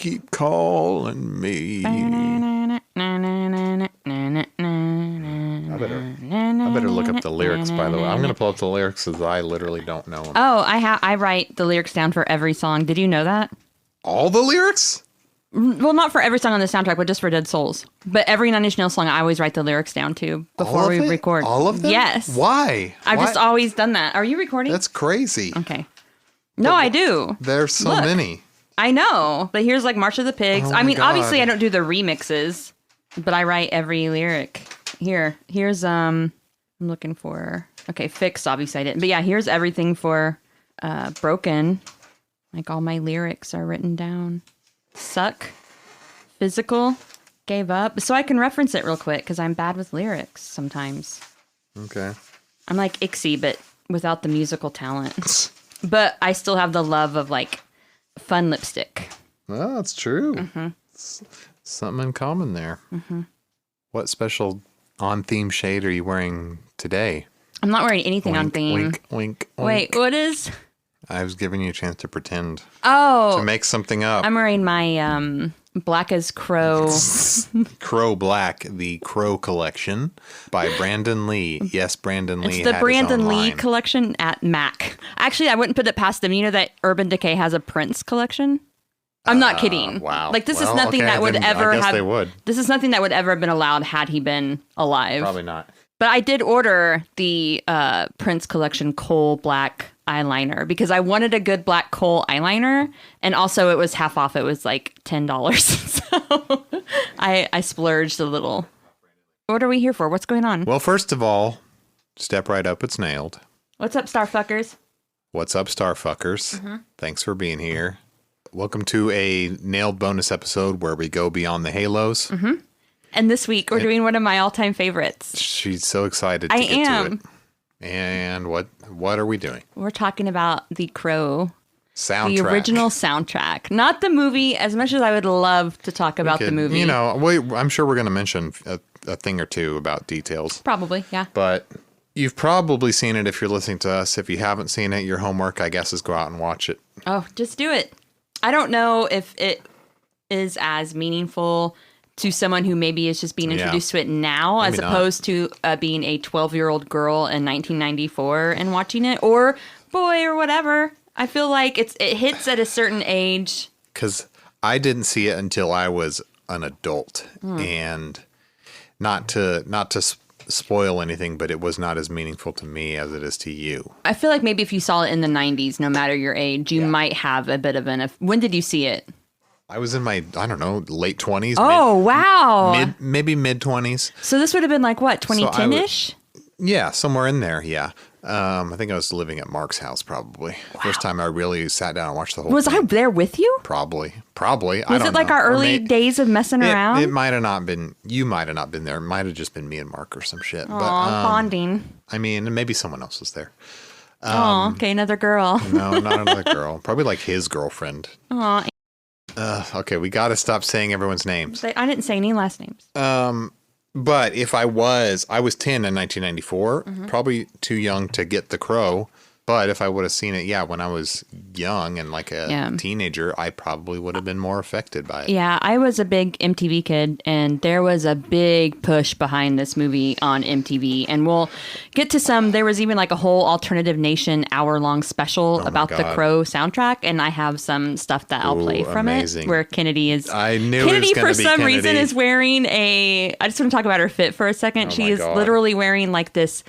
keep calling me. I better look up the lyrics, by the way. I'm going to pull up the lyrics because I literally don't know them. Oh, I write the lyrics down for every song. Did you know that? All the lyrics? Well, not for every song on the soundtrack, but just for Dead Souls. But every Nine Inch Nails song, I always write the lyrics down too before we record. All of them? Yes. Why? I've just always done that. Are you recording? That's crazy. Okay. No, I do. There's so many. I know, but here's like March of the Pigs. Oh I mean, God. obviously I don't do the remixes, but I write every lyric. Here's I'm looking for, okay, Fixed, obviously I didn't. But yeah, here's everything for Broken. Like all my lyrics are written down. Suck, Physical, Gave Up. So I can reference it real quick because I'm bad with lyrics sometimes. Okay. I'm like Ixie, but without the musical talent. But I still have the love of like fun lipstick. Oh, that's true. Mm-hmm. Something in common there. Mm-hmm. What special on-theme shade are you wearing today? I'm not wearing anything Wink, on theme. Wink, wink, wink. Wait, what is? I was giving you a chance to pretend. Oh. To make something up. I'm wearing my Black as Crow. Crow Black, the Crow collection by Brandon Lee. Yes, Brandon Lee. It's the had Brandon his own Lee line. collection at MAC. Actually, I wouldn't put it past them. You know that Urban Decay has a Prince collection? I'm not kidding. Wow. Like this is nothing that would ever I guess have. they would. This is nothing that would ever have been allowed had he been alive. Probably not. But I did order the Prince collection Kohl Black eyeliner because I wanted a good black Kohl eyeliner, and also it was half off. It was like $10, so I splurged a little. What are we here for? What's going on? Well, first of all, step right up. It's nailed. What's up, starfuckers? What's up, starfuckers? Mm-hmm. Thanks for being here. Welcome to a nailed bonus episode where we go beyond the halos. Mm-hmm. And this week we're doing one of my all-time favorites. She's so excited to get to it. And what are we doing? We're talking about the Crow Soundtrack. The original soundtrack. Not the movie, as much as I would love to talk about the movie. You know, I'm sure we're going to mention a thing or two about details. Probably, yeah. But you've probably seen it if you're listening to us. If you haven't seen it, your homework, I guess, is go out and watch it. Oh, just do it. I don't know if it is as meaningful to someone who maybe is just being introduced to it now, maybe as opposed to being a 12-year-old girl in 1994 and watching it, or boy, or whatever. I feel like it hits at a certain age. Because I didn't see it until I was an adult, and not to spoil anything, but it was not as meaningful to me as it is to you. I feel like maybe if you saw it in the 90s, no matter your age, you might have a bit of when did you see it? I was in my, I don't know, late 20s. Oh, wow. Maybe mid 20s. So this would have been like, what, 2010-ish? Yeah, somewhere in there, yeah. I think I was living at Mark's house, probably. Wow. First time I really sat down and watched the whole Was thing. I there with you? Probably. Was it like our early days of messing around? It might have not been, you might have not been there. It might have just been me and Mark or some shit. Aw, but, bonding. I mean, maybe someone else was there. Oh, okay, another girl. No, not another girl. Probably like his girlfriend. Aw. Okay, we got to stop saying everyone's names. I didn't say any last names. But if I was 10 in 1994, probably too young to get The Crow. But if I would have seen it, when I was young and like a teenager, I probably would have been more affected by it. Yeah, I was a big MTV kid, and there was a big push behind this movie on MTV. And we'll get to some. There was even like a whole Alternative Nation hour-long special about the Crow soundtrack, and I have some stuff that I'll play from it, where Kennedy is. I knew Kennedy, it was for some Kennedy. reason, is wearing I just want to talk about her fit for a second. She is literally wearing like this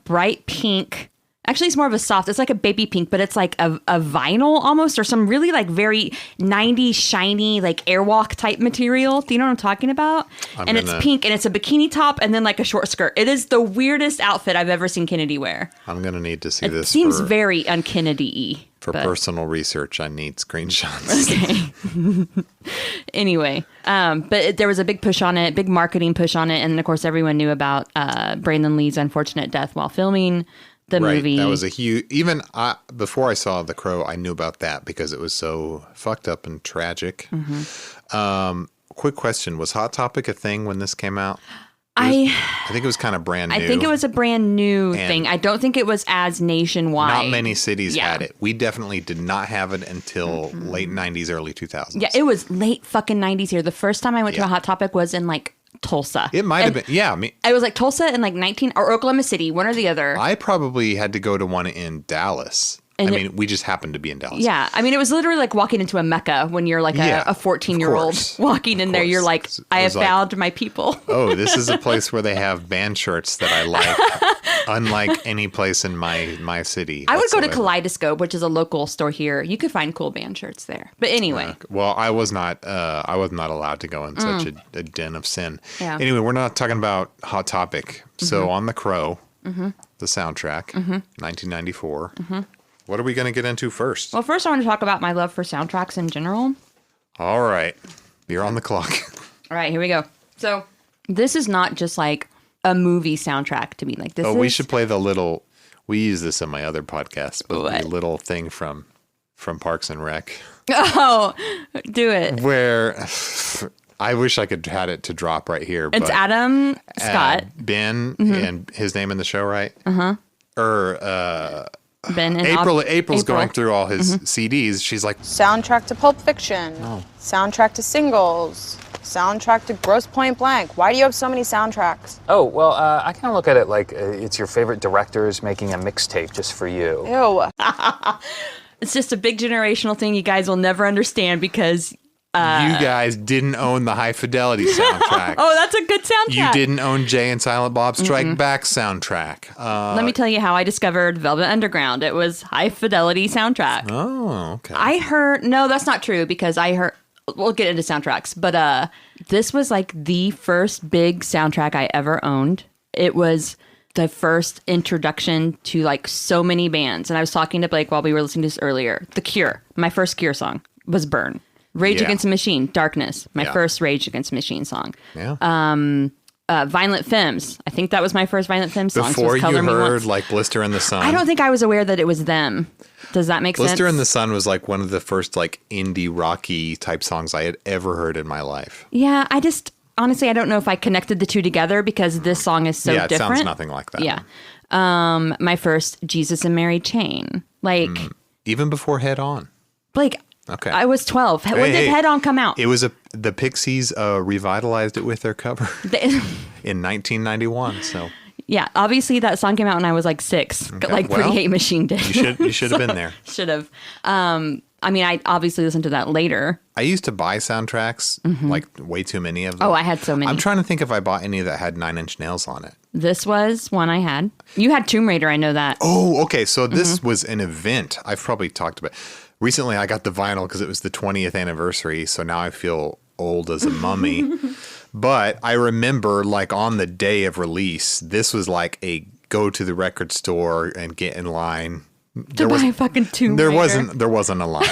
bright pink. Actually, it's more of a soft. It's like a baby pink, but it's like a vinyl almost, or some really like very 90s shiny like Airwalk type material. Do you know what I'm talking about? It's pink, and it's a bikini top, and then like a short skirt. It is the weirdest outfit I've ever seen Kennedy wear. I'm gonna need to see this. It seems very un-Kennedy-y. For personal research, I need screenshots. Okay. Anyway, but there was a big push on it, big marketing push on it, and of course everyone knew about Brandon Lee's unfortunate death while filming the movie. That was a huge, before I saw The Crow, I knew about that because it was so fucked up and tragic. Quick question. Was Hot Topic a thing when this came out? I think it was kind of brand new. I think it was a brand new thing. I don't think it was as nationwide. Not many cities had it. We definitely did not have it until late 90s, early 2000s. Yeah, it was late fucking 90s here. The first time I went to a Hot Topic was in like Tulsa. It might have been. Yeah. It was like Tulsa and like or Oklahoma City, one or the other. I probably had to go to one in Dallas. We just happened to be in Dallas. Yeah. I mean, it was literally like walking into a Mecca when you're like a 14-year-old walking in there. You're like, I have found my people. Oh, this is a place where they have band shirts that I like, unlike any place in my city. I would go to Kaleidoscope, which is a local store here. You could find cool band shirts there. But anyway. Well, I was not allowed to go in such a den of sin. Yeah. Anyway, we're not talking about Hot Topic. So on The Crow, the soundtrack, 1994. What are we going to get into first? Well, first I want to talk about my love for soundtracks in general. All right. You're on the clock. All right, here we go. So this is not just like a movie soundtrack to me. Like this. We should play the little. We use this in my other podcast, but the little thing from Parks and Rec. Oh, do it. Where I wish I could had it to drop right here. It's Adam Scott. Ben and his name in the show, right? Ben and April's going through all his CDs. She's like, soundtrack to Pulp Fiction, soundtrack to Singles, soundtrack to Grosse Point Blank. Why do you have so many soundtracks? Oh, well, I kind of look at it like it's your favorite directors making a mixtape just for you. Ew. It's just a big generational thing you guys will never understand because... you guys didn't own the High Fidelity soundtrack. Oh, that's a good soundtrack. You didn't own Jay and Silent Bob Strike Back soundtrack. Let me tell you how I discovered Velvet Underground. It was High Fidelity soundtrack. Oh, okay. No, that's not true because we'll get into soundtracks, but this was like the first big soundtrack I ever owned. It was the first introduction to like so many bands. And I was talking to Blake while we were listening to this earlier. The Cure, my first Cure song was Burn. Rage Against the Machine, Darkness, my first Rage Against the Machine song. Yeah. Violent Femmes, I think that was my first Violent Femmes song. Before you heard like Blister in the Sun. I don't think I was aware that it was them. Does that make sense? Blister in the Sun was like one of the first like indie rocky type songs I had ever heard in my life. Yeah, honestly, I don't know if I connected the two together because this song is so different. Yeah, it sounds nothing like that. Yeah. My first Jesus and Mary Chain. Like. Even before Head On. Blake. Okay. I was 12. When did Head On come out? It was the Pixies revitalized it with their cover in 1991. So yeah, obviously that song came out when I was like 6. Okay. Pretty Hate Machine did. You should have been there. Should have. I obviously listened to that later. I used to buy soundtracks, like way too many of them. Oh, I had so many. I'm trying to think if I bought any that had 9 Inch Nails on it. This was one I had. You had Tomb Raider, I know that. Oh, okay. So this was an event. I've probably talked about. Recently, I got the vinyl because it was the 20th anniversary, so now I feel old as a mummy. But I remember, like, on the day of release, this was like a go to the record store and get in line. To buy a fucking Tomb Raider. There wasn't a line.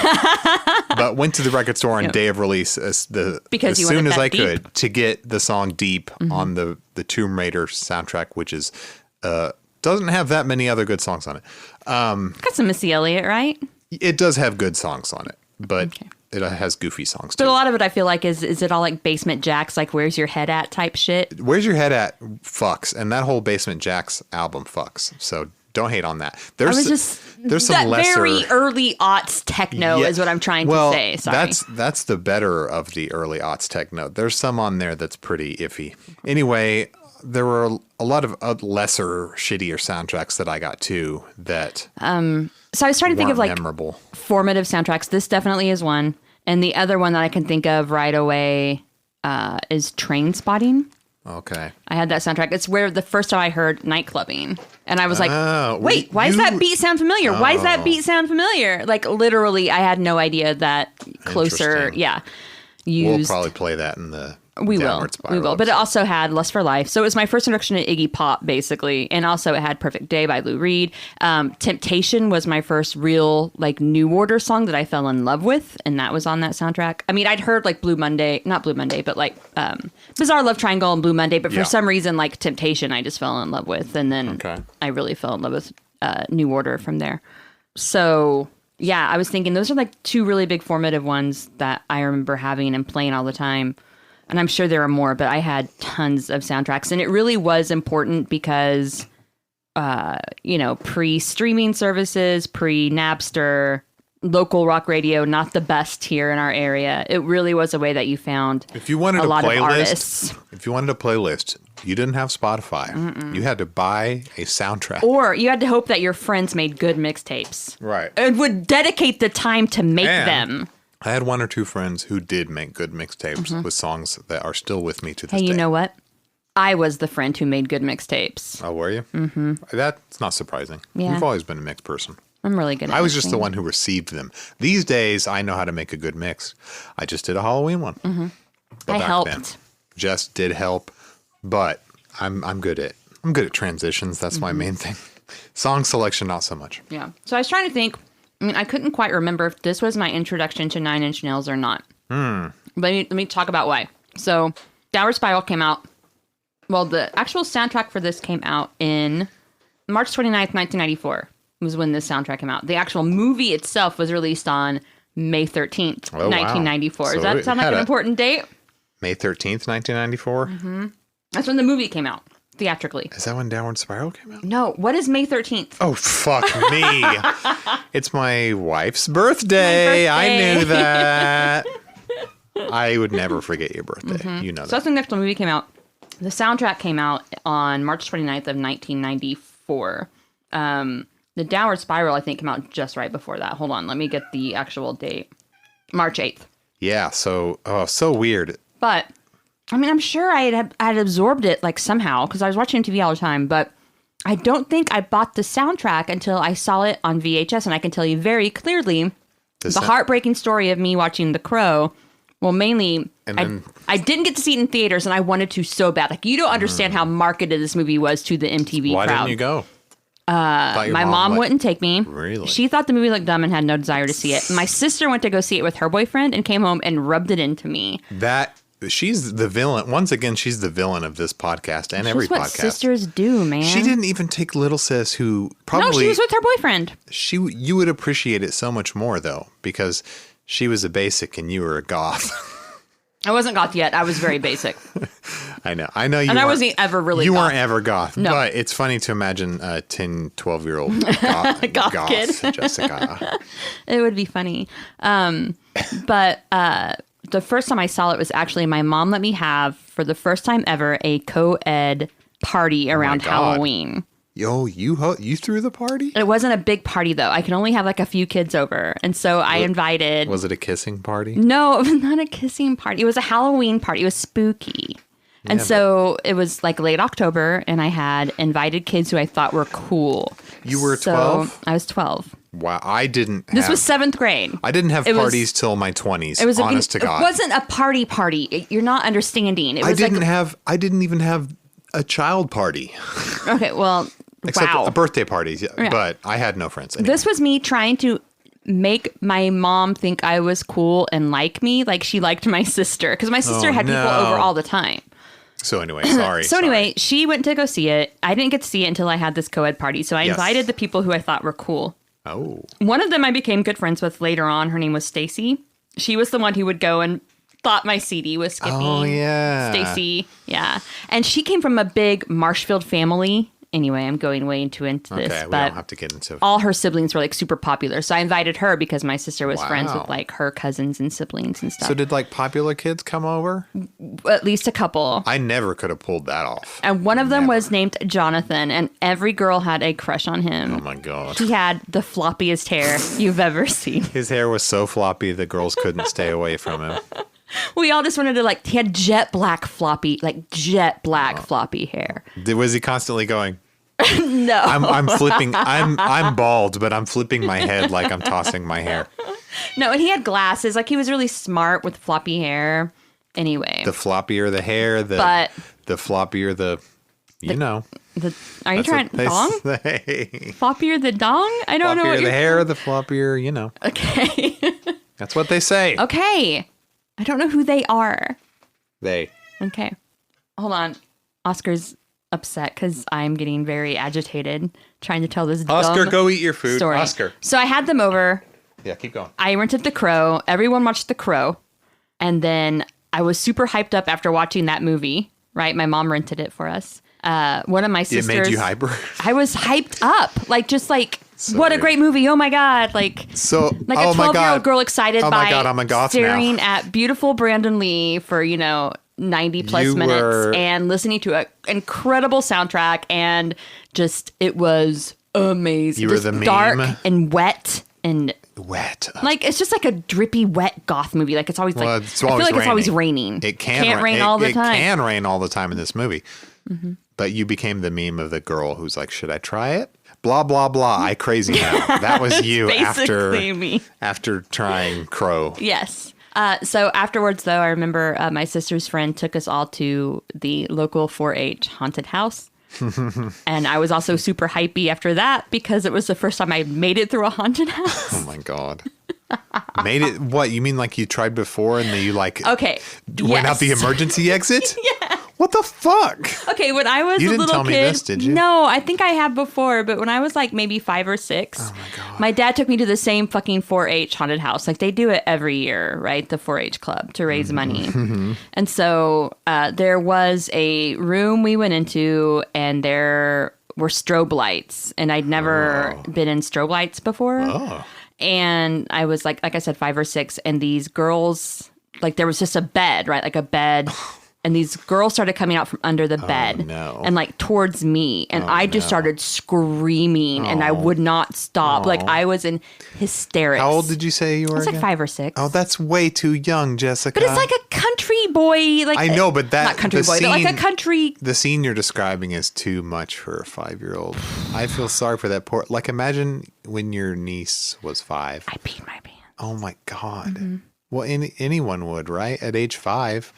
But went to the record store on day of release as soon as I could to get the song Deep on the Tomb Raider soundtrack, which is doesn't have that many other good songs on it. Got some Missy Elliott, right? It does have good songs on it, but it has goofy songs too. But a lot of it I feel like is it all like Basement Jaxx, like Where's Your Head At type shit? Where's Your Head At fucks, and that whole Basement Jaxx album fucks. So don't hate on that. There's some lesser very early aughts techno is what I'm trying to say. Sorry. That's the better of the early aughts techno. There's some on there that's pretty iffy. Anyway, there were a lot of lesser, shittier soundtracks that I got too that so I was trying to think of like memorable. Formative soundtracks. This definitely is one. And the other one that I can think of right away is Trainspotting. Okay. I had that soundtrack. It's where the first time I heard Nightclubbing. And I was like, wait, why does that beat sound familiar? Why does that beat sound familiar? Like literally, I had no idea that Closer, used. We'll probably play that in the We will. But it also had Lust for Life. So it was my first introduction to Iggy Pop, basically. And also it had Perfect Day by Lou Reed. Temptation was my first real, like, New Order song that I fell in love with. And that was on that soundtrack. I mean, I'd heard, like, not Blue Monday, but, like, Bizarre Love Triangle and Blue Monday. But for some reason, like, Temptation, I just fell in love with. And then I really fell in love with New Order from there. So, yeah, I was thinking those are, like, two really big formative ones that I remember having and playing all the time. And I'm sure there are more, but I had tons of soundtracks. And it really was important because, pre-streaming services, pre-Napster, local rock radio, not the best here in our area. It really was a way that you found if you wanted a lot playlist, of artists. If you wanted a playlist, you didn't have Spotify. Mm-mm. You had to buy a soundtrack. Or you had to hope that your friends made good mixtapes. Right. And would dedicate the time to make them. I had one or two friends who did make good mixtapes with songs that are still with me to this day. Hey, you know what? I was the friend who made good mixtapes. Oh, were you? Mm-hmm. That's not surprising. Yeah. You've always been a mix person. I'm really good at I was just the one who received them. These days, I know how to make a good mix. I just did a Halloween one. Mm-hmm. I helped. Then, just did help, but I'm good at transitions. That's my main thing. Song selection, not so much. Yeah. So I was trying to think. I mean, I couldn't quite remember if this was my introduction to Nine Inch Nails or not. But let me talk about why. So Downward Spiral came out. Well, the actual soundtrack for this came out in March 29th, 1994 was when this soundtrack came out. The actual movie itself was released on May 13th, 1994. Wow. Does that sound like an important date? May 13th, 1994? Mm-hmm. That's when the movie came out, theatrically. Is that when Downward Spiral came out? No. What is May 13th? Oh, fuck me. It's my wife's birthday. I knew that. I would never forget your birthday. Mm-hmm. You know that. So that's when the actual movie came out. The soundtrack came out on March 29th of 1994. The Downward Spiral, I think, came out just right before that. Hold on. Let me get the actual date. March 8th. Yeah. So weird. But, I mean, I'm sure I had absorbed it, like, somehow, because I was watching TV all the time. But I don't think I bought the soundtrack until I saw it on VHS. And I can tell you very clearly the heartbreaking story of me watching The Crow. Well, mainly, I didn't get to see it in theaters, and I wanted to so bad. Like, you don't understand how marketed this movie was to the MTV crowd. Why didn't you go? My mom wouldn't take me. Really? She thought the movie looked dumb and had no desire to see it. My sister went to go see it with her boyfriend and came home and rubbed it into me. She's the villain. Once again, she's the villain of this podcast and every podcast. That's what sisters do, man. She didn't even take little sis, who probably... No, she was with her boyfriend. You would appreciate it so much more, though, because she was a basic and you were a goth. I wasn't goth yet. I was very basic. I know you and I wasn't ever really You goth. weren't ever goth. No. But it's funny to imagine a 10, 12-year-old goth kid. Jessica. It would be funny. But the first time I saw it was actually my mom let me have, for the first time ever, a co-ed party around Halloween. Yo, you threw the party? It wasn't a big party, though. I could only have like a few kids over. And so I invited... Was it a kissing party? No, it was not a kissing party. It was a Halloween party. It was spooky. Yeah, and so it was like late October, and I had invited kids who I thought were cool. You were 12? I was 12. Wow, I didn't have... This was 7th grade. I didn't have parties till my 20s, honest to God. It wasn't a party. You're not understanding. It was I didn't even have a child party. Okay, well... Except a birthday party, yeah. But I had no friends anymore. This was me trying to make my mom think I was cool and like me, like she liked my sister, because my sister had people over all the time. So anyway, sorry. Anyway, she went to go see it. I didn't get to see it until I had this co-ed party, so I invited the people who I thought were cool. Oh. One of them I became good friends with later on. Her name was Stacy. She was the one who would go and thought my CD was Skippy. Oh, yeah. Stacy, yeah. And she came from a big Marshfield family. Anyway, I'm going way into this, okay, we but don't have to get into all her siblings were like super popular. So I invited her because my sister was friends with like her cousins and siblings and stuff. So did like popular kids come over? At least a couple. I never could have pulled that off. And one of them was named Jonathan, and every girl had a crush on him. Oh my God. He had the floppiest hair you've ever seen. His hair was so floppy the girls couldn't stay away from him. We all just wanted to he had jet black floppy hair. Was he constantly going? No. I'm flipping. I'm bald, but I'm flipping my head like I'm tossing my hair. No, and he had glasses. Like he was really smart with floppy hair. Anyway. The floppier the hair, the floppier the are you trying dong? Floppier the dong? I don't know what the hair, the floppier, Okay. That's what they say. Okay. I don't know who they are. They. Okay. Hold on. Oscar's upset because I'm getting very agitated trying to tell this Oscar, dumb go eat your food. story. Oscar. So I had them over. Yeah, keep going. I rented The Crow. Everyone watched The Crow. And then I was super hyped up after watching that movie, right? My mom rented it for us. One of my sisters... It made you hyper? I was hyped up. Like, just like, so what a great movie. Oh, my God. Like, so, like a 12-year-old girl excited by I'm a goth staring now. at beautiful Brandon Lee for, 90-plus minutes and listening to an incredible soundtrack. And just, it was amazing. You were the meme. Dark and wet and... Wet. Like, it's just like a drippy, wet goth movie. Like, it's always like, it's always I feel like it's always raining. It can't rain all the time. It can rain all the time in this movie. Mm-hmm. But you became the meme of the girl who's like, should I try it? Blah, blah, blah. I crazy now. That was you after trying Crow. Yes. So afterwards, though, I remember my sister's friend took us all to the local 4-H haunted house. And I was also super hypey after that because it was the first time I made it through a haunted house. Oh my God. Made it? What? You mean like you tried before and then you went out the emergency exit? Yeah. What the fuck? Okay, when I was a little kid. You didn't tell me this, did you? No, I think I have before, but when I was like maybe 5 or 6, oh my God, my dad took me to the same fucking 4-H haunted house. Like they do it every year, right? The 4-H club to raise money. Mm-hmm. And so there was a room we went into and there were strobe lights. And I'd never been in strobe lights before. Oh. And I was like I said, 5 or 6. And these girls, like there was just a bed, right? Like a bed. And these girls started coming out from under the bed and like towards me. And I just started screaming and I would not stop. Like I was in hysterics. How old did you say you were? I was like 5 or 6. Oh, that's way too young, Jessica. But it's like a country boy. Like I know, but not country boy, but like a country. The scene you're describing is too much for a 5-year-old. I feel sorry for that poor. Like imagine when your niece was 5. I peed my pants. Oh my God. Mm-hmm. Well, anyone would, right? At age 5,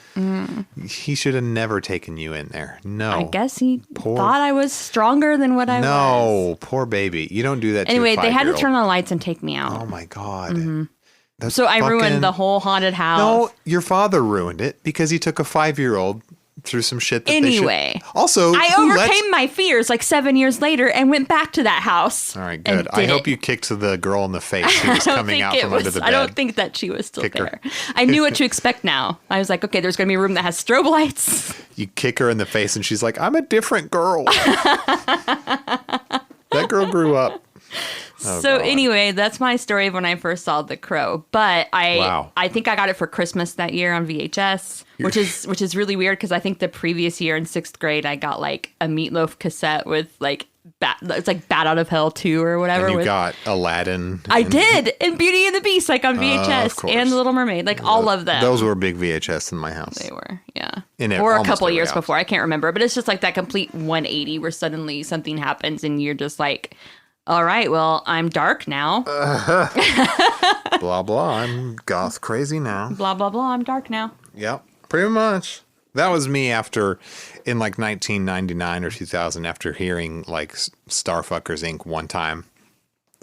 he should have never taken you in there. No. I guess he thought I was stronger than what I was. No, poor baby. You don't do that to anyway, a 5-year-old. They had to turn on the lights and take me out. Oh, my God. Mm-hmm. So I ruined the whole haunted house. No, your father ruined it because he took a 5-year-old through some shit that anyway, they should. Also, I overcame my fears like 7 years later and went back to that house. All right, good. I hope you kicked the girl in the face who was coming out from under the bed. I don't think that she was still there. I knew what to expect now. I was like, okay, there's going to be a room that has strobe lights. You kick her in the face and she's like, I'm a different girl. That girl grew up. Oh, so God. Anyway, that's my story of when I first saw The Crow. But I think I got it for Christmas that year on VHS, which is really weird because I think the previous year in 6th grade I got like a Meatloaf cassette with like it's like Bat Out of Hell 2 or whatever. And you got Aladdin. I did, and Beauty and the Beast like on VHS and The Little Mermaid, like all of them. Those were big VHS in my house. They were, yeah. Or a couple years before, I can't remember, but it's just like that complete 180 where suddenly something happens and you're just like, all right, well, I'm dark now. Blah, blah, I'm goth crazy now. Blah, blah, blah, I'm dark now. Yep, pretty much. That was me in like 1999 or 2000 after hearing like Starfuckers Inc. one time.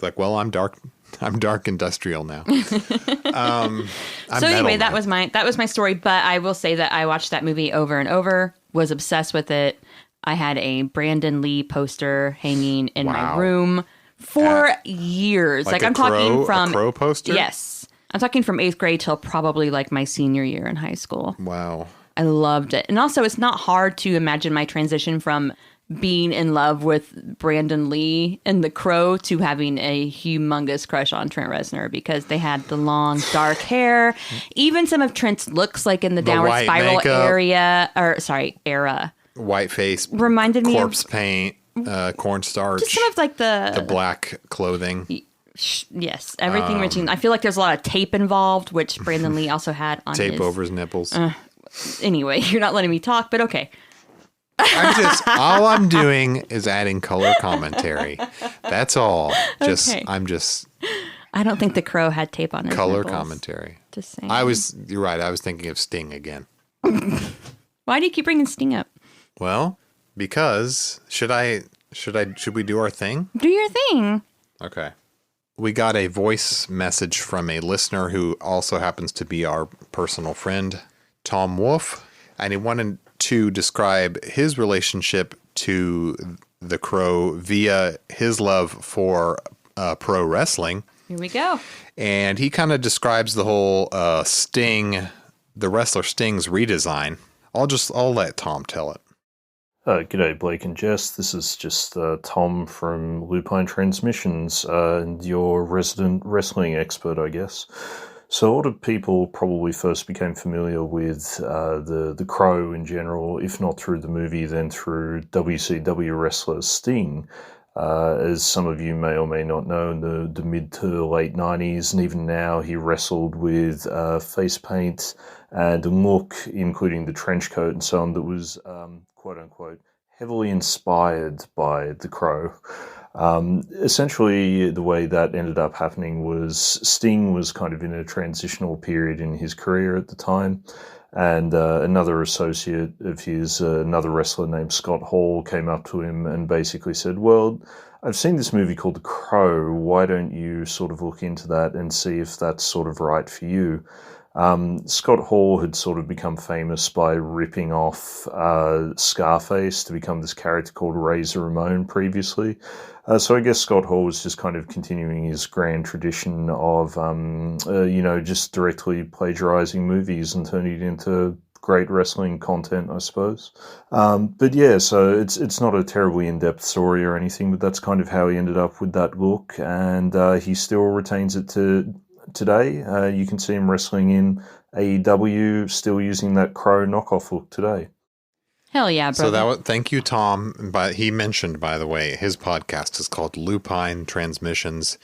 Like, well, I'm dark industrial now. So anyway, that was my story. But I will say that I watched that movie over and over, was obsessed with it. I had a Brandon Lee poster hanging in my room for years. Like I'm talking from a Crow poster? Yes. I'm talking from 8th grade till probably like my senior year in high school. Wow. I loved it. And also it's not hard to imagine my transition from being in love with Brandon Lee and The Crow to having a humongous crush on Trent Reznor because they had the long dark hair. Even some of Trent's looks like in the downward spiral makeup. Era. White face. Reminded me of corpse paint, cornstarch. Just some of like the black clothing. Yes, everything reaching. I feel like there's a lot of tape involved, which Brandon Lee also had on tape over his nipples. Anyway, you're not letting me talk, but okay. All I'm doing is adding color commentary. That's all. Okay. I don't think The Crow had tape on his color nipples. Commentary. Just saying. You're right. I was thinking of Sting again. Why do you keep bringing Sting up? Well, because should we do our thing? Do your thing. Okay. We got a voice message from a listener who also happens to be our personal friend, Tom Wolf, and he wanted to describe his relationship to The Crow via his love for pro wrestling. Here we go. And he kind of describes the whole Sting the wrestler Sting's redesign. I'll let Tom tell it. G'day, Blake and Jess. This is just Tom from Lupine Transmissions, and your resident wrestling expert, I guess. So a lot of people probably first became familiar with the Crow in general, if not through the movie, then through WCW wrestler Sting. As some of you may or may not know, in the mid to late 90s, and even now, he wrestled with face paint and a look, including the trench coat and so on, that was, quote-unquote, heavily inspired by the Crow. Essentially, the way that ended up happening was Sting was kind of in a transitional period in his career at the time, and another associate of his, another wrestler named Scott Hall, came up to him and basically said, well, I've seen this movie called The Crow, why don't you sort of look into that and see if that's sort of right for you? Scott Hall had sort of become famous by ripping off Scarface to become this character called Razor Ramon previously. So I guess Scott Hall was just kind of continuing his grand tradition of, just directly plagiarizing movies and turning it into great wrestling content, I suppose. But yeah, so it's not a terribly in-depth story or anything, but that's kind of how he ended up with that look, and he still retains it today. You can see him wrestling in AEW, still using that Crow knockoff look today. Hell yeah, brother. So thank you, Tom. But he mentioned, by the way, his podcast is called Lupine Transmissions.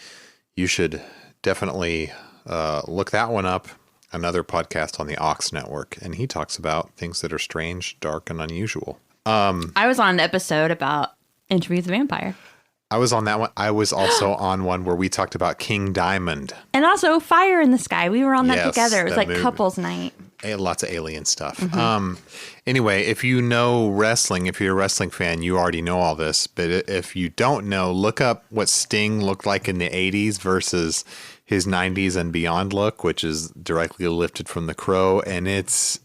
You should definitely look that one up. Another podcast on the Ox Network, and he talks about things that are strange, dark, and unusual. I was on an episode about Interview with the Vampire. I was on that one. I was also on one where we talked about King Diamond. And also Fire in the Sky. We were on that together. It was like couples night. Lots of alien stuff. Mm-hmm. Anyway, if you know wrestling, if you're a wrestling fan, you already know all this. But if you don't know, look up what Sting looked like in the 80s versus his 90s and beyond look, which is directly lifted from The Crow. And it's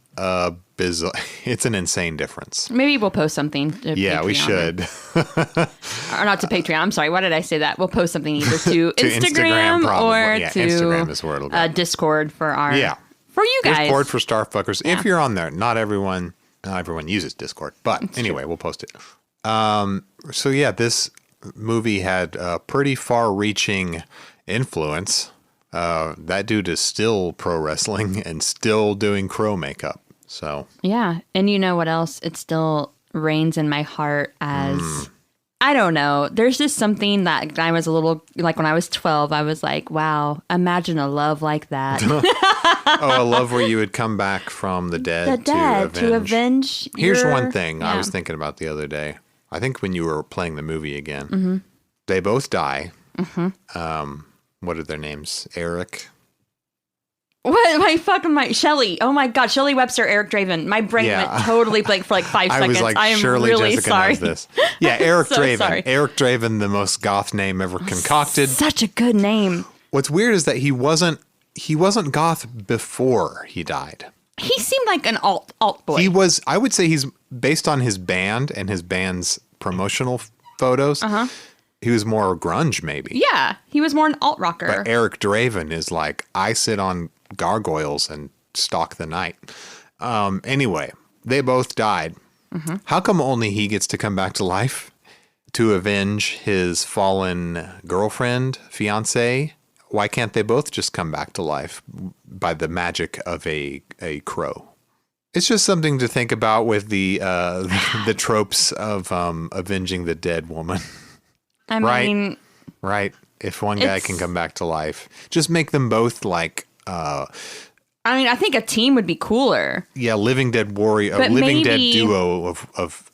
bizarre. It's an insane difference. Maybe we'll post something to Patreon. We should. Or not to Patreon. I'm sorry. Why did I say that? We'll post something either to Instagram or to Instagram is where it'll go. Discord for our for you guys. Discord for Starfuckers. Yeah. If you're on there, not everyone uses Discord, but anyway, we'll post it. So yeah, this movie had a pretty far-reaching influence. That dude is still pro wrestling and still doing Crow makeup. So yeah, and you know what else? It still reigns in my heart as I don't know. There's just something that I was a little like when I was 12. I was like, wow, imagine a love like that. A love where you would come back from the dead, to avenge. Here's one thing I was thinking about the other day. I think when you were playing the movie again, they both die. Mm-hmm. What are their names? Eric. What? Shelley. Oh my God. Shelley Webster, Eric Draven. My brain went totally blank for like 5 seconds. I was like, I am surely really Jessica sorry. Knows this. Yeah, Eric Draven. Sorry. Eric Draven, the most goth name ever concocted. Such a good name. What's weird is that he wasn't goth before he died. He seemed like an alt boy. He was, I would say he's based on his band and his band's promotional photos. He was more grunge, maybe. Yeah, he was more an alt rocker. But Eric Draven is like, I sit on gargoyles and stalk the night. Anyway, they both died. How come only he gets to come back to life to avenge his fallen girlfriend, fiance? Why can't they both just come back to life by the magic of a crow? It's just something to think about with the tropes of avenging the dead woman. I mean, right. If one guy can come back to life, just make them both like. I mean, I think a team would be cooler. Yeah, living dead warrior, a living dead duo of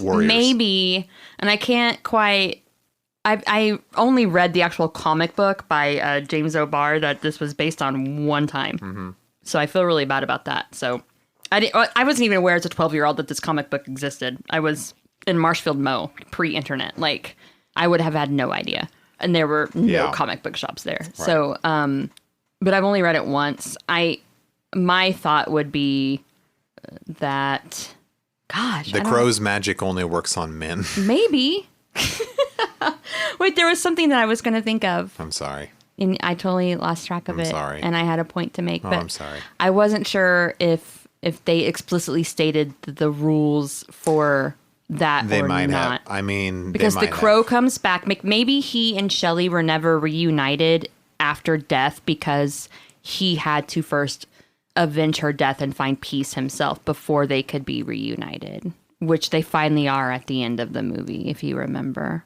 warriors. Maybe, and I can't quite. I only read the actual comic book by James O'Barr that this was based on one time, so I feel really bad about that. So I wasn't even aware as a 12-year-old that this comic book existed. I was in Marshfield Mo, pre-internet, like. I would have had no idea. And there were no comic book shops there. Right. So, but I've only read it once. My thought would be that, gosh. The Crow's magic only works on men. Maybe. Wait, there was something that I was going to think of. I'm sorry. And I totally lost track of it. Sorry. And I had a point to make. Oh, but I'm sorry. I wasn't sure if they explicitly stated the rules for that they or might not. have. I mean, because the crow comes back. Maybe he and Shelley were never reunited after death because he had to first avenge her death and find peace himself before they could be reunited, which they finally are at the end of the movie, if you remember.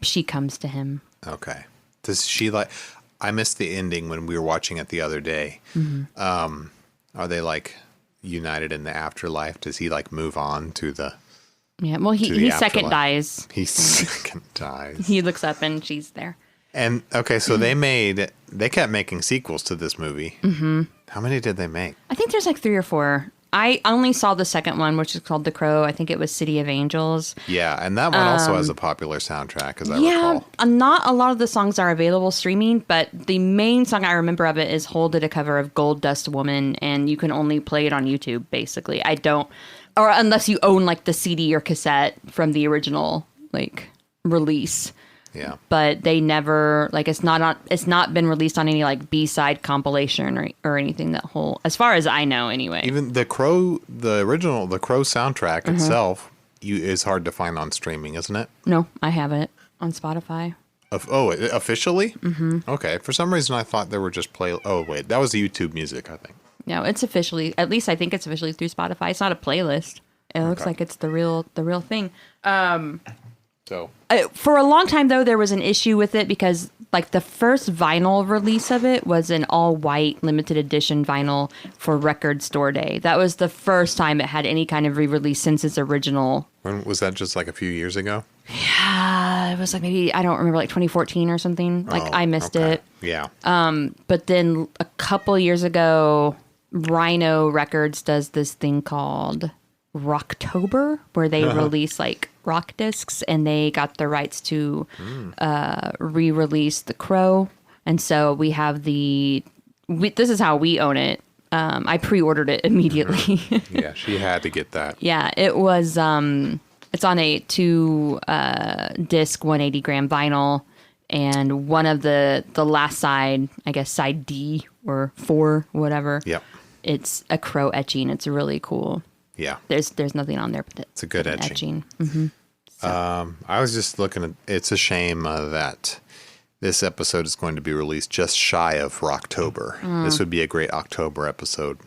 She comes to him. Okay. Does she like... I missed the ending when we were watching it the other day. Mm-hmm. Are they like united in the afterlife? Does he like move on to the... Yeah, well, he second dies. He second dies. He looks up and she's there. And, okay, so they kept making sequels to this movie. Mm-hmm. How many did they make? I think there's like 3 or 4. I only saw the second one, which is called The Crow. I think it was City of Angels. Yeah, and that one also has a popular soundtrack, as I recall. Yeah, not a lot of the songs are available streaming, but the main song I remember of it is Hole did a cover of Gold Dust Woman, and you can only play it on YouTube, basically. Or unless you own like the CD or cassette from the original like release. Yeah. But they never, like, it's not been released on any like B-side compilation or anything as far as I know anyway. Even the original Crow soundtrack itself is hard to find on streaming, isn't it? No, I have it on Spotify. Officially? Mm-hmm. Okay. For some reason I thought they were just oh wait, that was the YouTube Music, I think. No, it's officially, at least I think it's officially through Spotify. It's not a playlist. It looks like it's the real thing. So for a long time, though, there was an issue with it because, like, the first vinyl release of it was an all-white limited edition vinyl for Record Store Day. That was the first time it had any kind of re-release since its original. When was that? Just like a few years ago? Yeah, it was like maybe, I don't remember, like 2014 or something. Like, I missed it. Yeah. But then a couple years ago, Rhino Records does this thing called Rocktober, where they release like rock discs, and they got the rights to re-release The Crow, and so we have this is how we own it. I pre-ordered it immediately. Yeah, she had to get that. Yeah, it was. It's on a 2 disc 180 gram vinyl, and one of the last side, I guess side D or 4, whatever. Yep. It's a crow etching. It's really cool. Yeah. There's nothing on there but it's a good etching. Mm-hmm. I was just looking at, it's a shame that this episode is going to be released just shy of Rocktober. This would be a great October episode.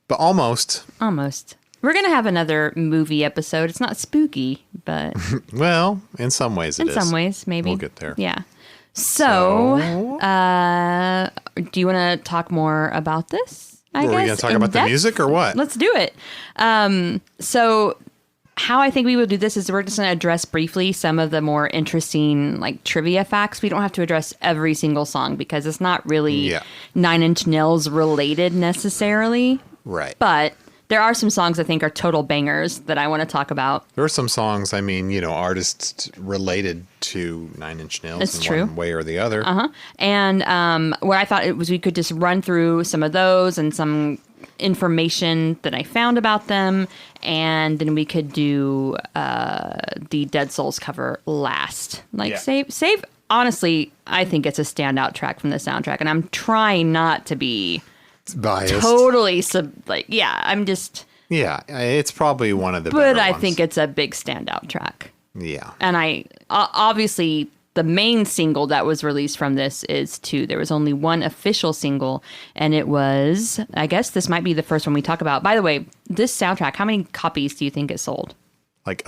But almost. We're going to have another movie episode. It's not spooky, but well, in some ways it is. In some ways, maybe. We'll get there. Yeah. So do you want to talk more about this? Are we going to talk about the music or what? Let's do it. So how I think we will do this is we're just going to address briefly some of the more interesting like trivia facts. We don't have to address every single song because it's not really 9 Inch Nails related necessarily. Right. But there are some songs I think are total bangers that I want to talk about. There are some songs, I mean, artists related to 9 Inch Nails it's in true. one way or the other. And what I thought it was, we could just run through some of those and some information that I found about them, and then we could do the Dead Souls cover last. Save. Honestly, I think it's a standout track from the soundtrack, and I'm trying not to be biased. Totally I'm just. Yeah, it's probably one of the better But I ones. think it's a big standout track. Yeah. And I obviously the main single that was released from this is 2. There was only one official single, and it was, I guess this might be the first one we talk about. By the way, this soundtrack, how many copies do you think it sold? Like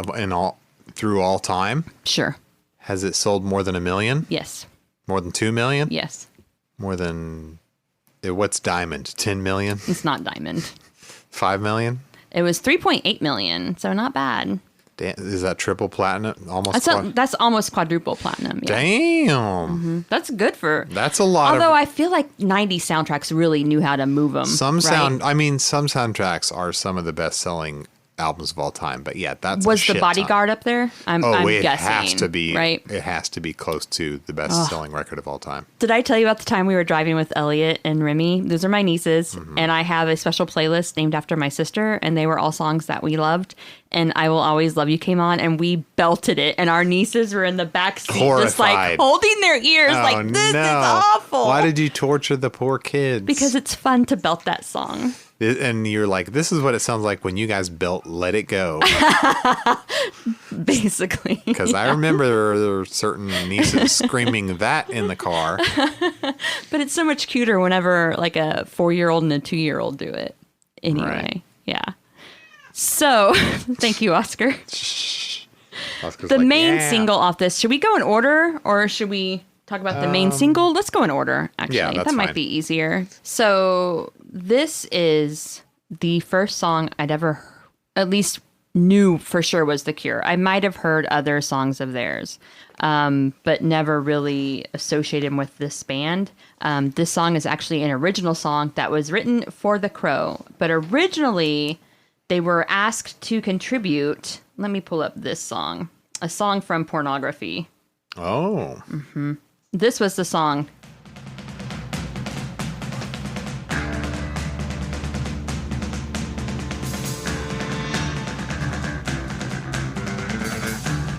through all time? Sure. Has it sold more than 1 million? Yes. More than 2 million? Yes. More than, what's Diamond? 10 million? It's not Diamond. 5 million? It was 3.8 million, so not bad. Damn, is that triple platinum? That's almost quadruple platinum. Yeah. Damn. Mm-hmm. That's good for. That's a lot. Although I feel like 90s soundtracks really knew how to move them. Some soundtracks are some of the best selling albums of all time. But yeah, that's was The Bodyguard up there? I'm it guessing, has to be, right? It has to be close to the best-selling record of all time. Did I tell you about the time we were driving with Elliot and Remy? Those are my nieces, and I have a special playlist named after my sister, and they were all songs that we loved. And I Will Always Love You came on, and we belted it. And our nieces were in the back seat, horrified, just like holding their ears, like, this is awful. Why did you torture the poor kids? Because it's fun to belt that song. And you're like, this is what it sounds like when you guys belt Let It Go. Basically. Because I remember there were certain nieces screaming that in the car. But it's so much cuter whenever like a 4-year-old and a 2-year-old do it. Anyway, right. Yeah. So, thank you, Oscar. The main single off this, should we go in order or should we talk about the main single? Let's go in order, actually. Yeah, that's that might fine. be easier. So, this is the first song I'd ever, at least knew for sure was The Cure. I might have heard other songs of theirs, but never really associated with this band. This song is actually an original song that was written for The Crow, but originally they were asked to contribute. Let me pull up this song, a song from Pornography. Oh. Mm-hmm. This was the song.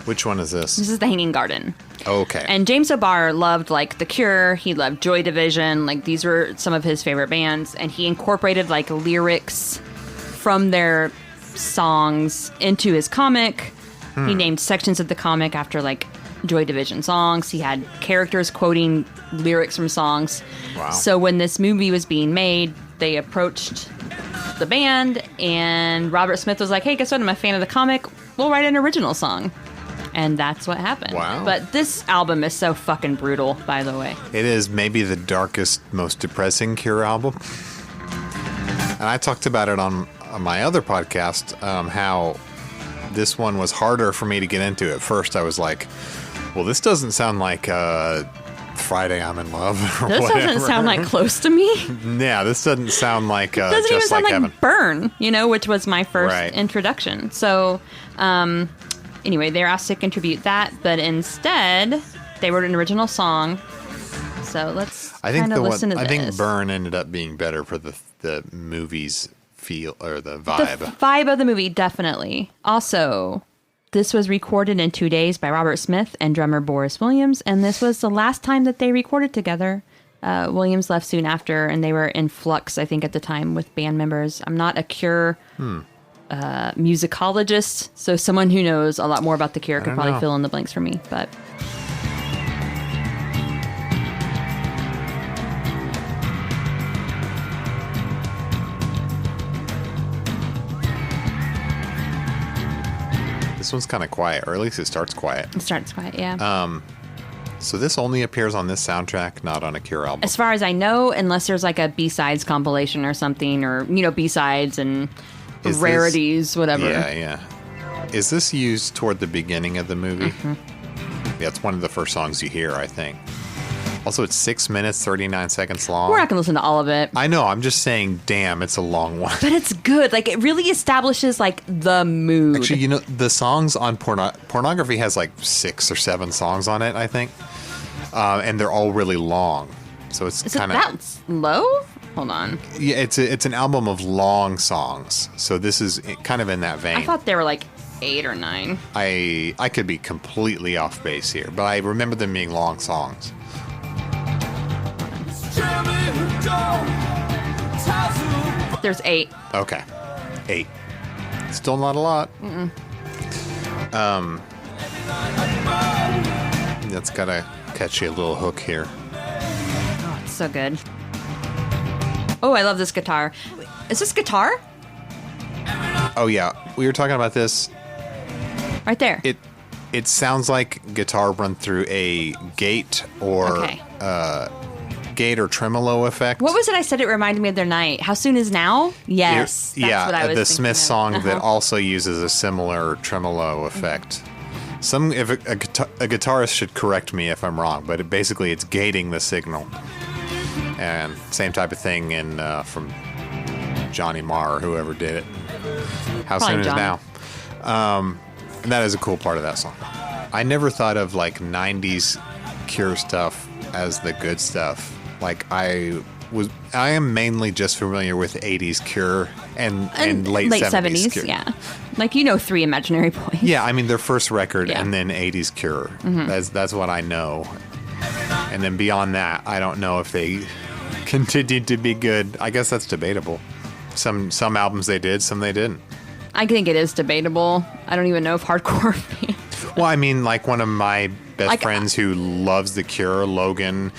Which one is this? This is The Hanging Garden. Okay. And James O'Barr loved like The Cure. He loved Joy Division. Like these were some of his favorite bands. And he incorporated like lyrics from their songs into his comic. He named sections of the comic after like Joy Division songs. He had characters quoting lyrics from songs. Wow. So when this movie was being made, they approached the band and Robert Smith was like, hey, guess what? I'm a fan of the comic. We'll write an original song. And that's what happened. Wow. But this album is so fucking brutal, by the way. It is maybe the darkest, most depressing Cure album. And I talked about it on my other podcast, how this one was harder for me to get into. At first, I was like, well, this doesn't sound like Friday I'm in Love or this whatever. Doesn't sound like Close to Me. Yeah, this doesn't sound like doesn't Just even sound Like like Heaven. Burn, which was my first Right. introduction. So, anyway, they were asked to contribute that, but instead, they wrote an original song. So let's kind of listen to this. I think Burn ended up being better for the movie's feel or the vibe. The vibe of the movie, definitely. Also, this was recorded in 2 days by Robert Smith and drummer Boris Williams, and this was the last time that they recorded together. Williams left soon after, and they were in flux, I think, at the time with band members. I'm not a Cure musicologist, so someone who knows a lot more about The Cure could probably fill in the blanks for me, but... This one's kind of quiet, or at least it starts quiet. It starts quiet, yeah. So this only appears on this soundtrack, not on a Cure album. As far as I know, unless there's like a B-sides compilation or something, or, B-sides and rarities, whatever. Yeah. Is this used toward the beginning of the movie? Mm-hmm. Yeah, it's one of the first songs you hear, I think. Also, it's 6 minutes, 39 seconds long. We're not going to listen to all of it. I know. I'm just saying, damn, it's a long one. But it's good. Like, it really establishes, like, the mood. Actually, the songs on Pornography has, like, 6 or 7 songs on it, I think. And they're all really long. So it's kind of... Is it that low? Hold on. Yeah, it's an album of long songs. So this is kind of in that vein. I thought they were, like, 8 or 9. I could be completely off base here, but I remember them being long songs. There's 8. Okay. 8. Still not a lot. That's gotta catch you a little hook here. Oh, it's so good. Oh, I love this guitar. Is this guitar? Oh yeah, we were talking about this. Right there. It sounds like guitar run through a gate or gate or tremolo effect. What was it I said it reminded me of the other night? How Soon Is Now? Yes. That's what I was the thinking Smith of. song that also uses a similar tremolo effect. If a guitarist should correct me if I'm wrong, but basically it's gating the signal. And same type of thing in from Johnny Marr or whoever did it. How Probably soon is John. now? And that is a cool part of that song. I never thought of like 90s Cure stuff as the good stuff. Like I am mainly just familiar with 80s Cure and late 70s Cure. Yeah. Like, 3 Imaginary Boys. Yeah, I mean their first record Yeah. and then 80s Cure. That's what I know. And then beyond that, I don't know if they continued to be good. I guess that's debatable. Some albums they did, some they didn't. I think it is debatable. I don't even know if hardcore fans. Well, I mean, like one of my best friends who loves The Cure, Logan.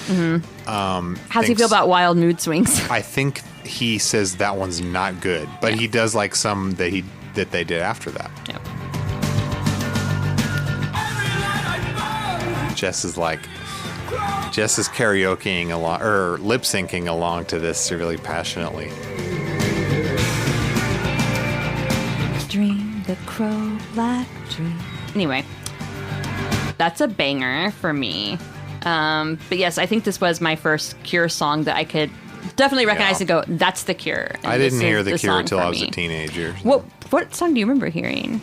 How's he feel about Wild Mood Swings? I think he says that one's not good, but he does like some that they did after that. Yeah. Jess is karaokeing along or lip syncing along to this really passionately. Dream the crow black dream. Anyway, that's a banger for me. But yes, I think this was my first Cure song that I could definitely recognize and go, that's The Cure. And I didn't hear The Cure song until for I was me. a teenager. What song do you remember hearing?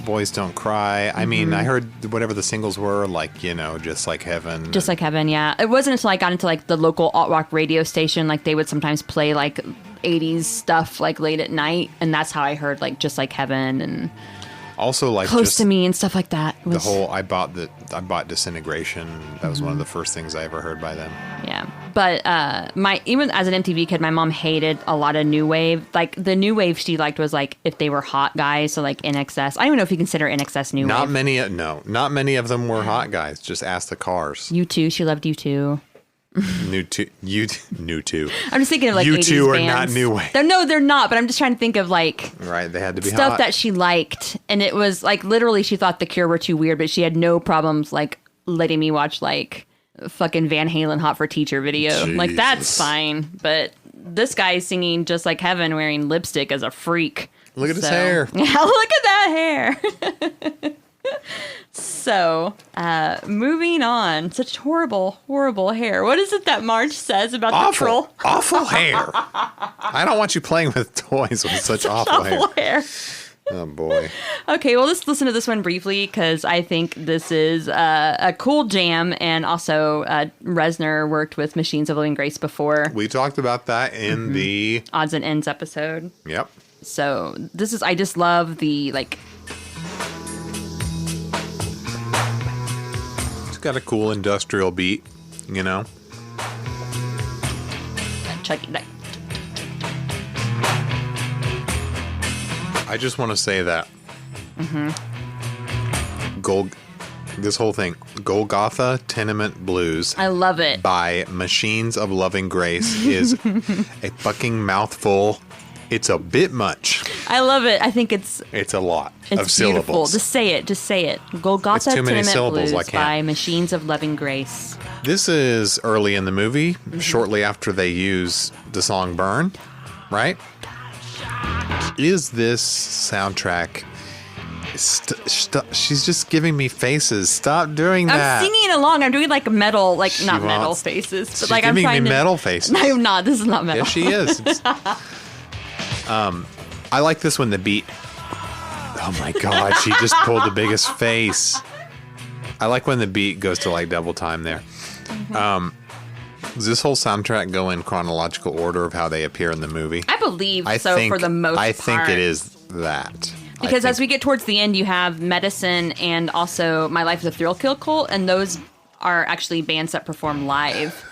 Boys Don't Cry. I mean, I heard whatever the singles were, like, Just Like Heaven. Just Like Heaven, yeah. It wasn't until I got into like the local alt rock radio station, like they would sometimes play like 80s stuff like late at night, and that's how I heard like Just Like Heaven and Also, like Close to Me and stuff like that. The whole I bought Disintegration. That was one of the first things I ever heard by them. Yeah, but even as an MTV kid, my mom hated a lot of new wave. Like the new wave she liked was like if they were hot guys, so like NXS. I don't even know if you consider NXS new Not wave. not many of them were hot guys. Just ask the Cars. U2, she loved U2. New two. I'm just thinking of like U2 80s are bands. not new wave. No, they're not. But I'm just trying to think of like Right, they had to be stuff hot. that she liked, and it was like literally she thought the Cure were too weird, but she had no problems like letting me watch like fucking Van Halen Hot for Teacher video. Jesus. Like that's fine, but this guy singing Just Like Heaven wearing lipstick as a freak. Look at his hair. Yeah, look at that hair. So, moving on. Such horrible, horrible hair. What is it that Marge says about the troll? Awful hair. I don't want you playing with toys with such awful hair. Oh, boy. Okay, well, let's listen to this one briefly because I think this is a cool jam. And also, Reznor worked with Machines of Living Grace before. We talked about that in the Odds and Ends episode. Yep. So, I just love the, like... It's got a cool industrial beat, Chucky, like, I just want to say that this whole thing, Golgotha Tenement Blues I love it. by Machines of Loving Grace is a fucking mouthful. It's a bit much. I love it. I think it's a lot of beautiful. syllables. Just say it. Golgotha It's too many Tenement syllables, Blues I can't. by Machines of Loving Grace. This is early in the movie, shortly after they use the song Burn, right? Is this soundtrack... she's just giving me faces. Stop doing that. I'm singing along. I'm doing like metal, like She not metal wants- faces, but She's like I'm giving trying me to. metal faces. No, I'm not. This is not metal. Yes, she is. I like this when the beat... Oh my God, she just pulled the biggest face. I like when the beat goes to like double time there. Does this whole soundtrack go in chronological order of how they appear in the movie? I believe for the most part. I think it is that. Because as we get towards the end, you have Medicine and also My Life is a Thrill Kill Cult, and those are actually bands that perform live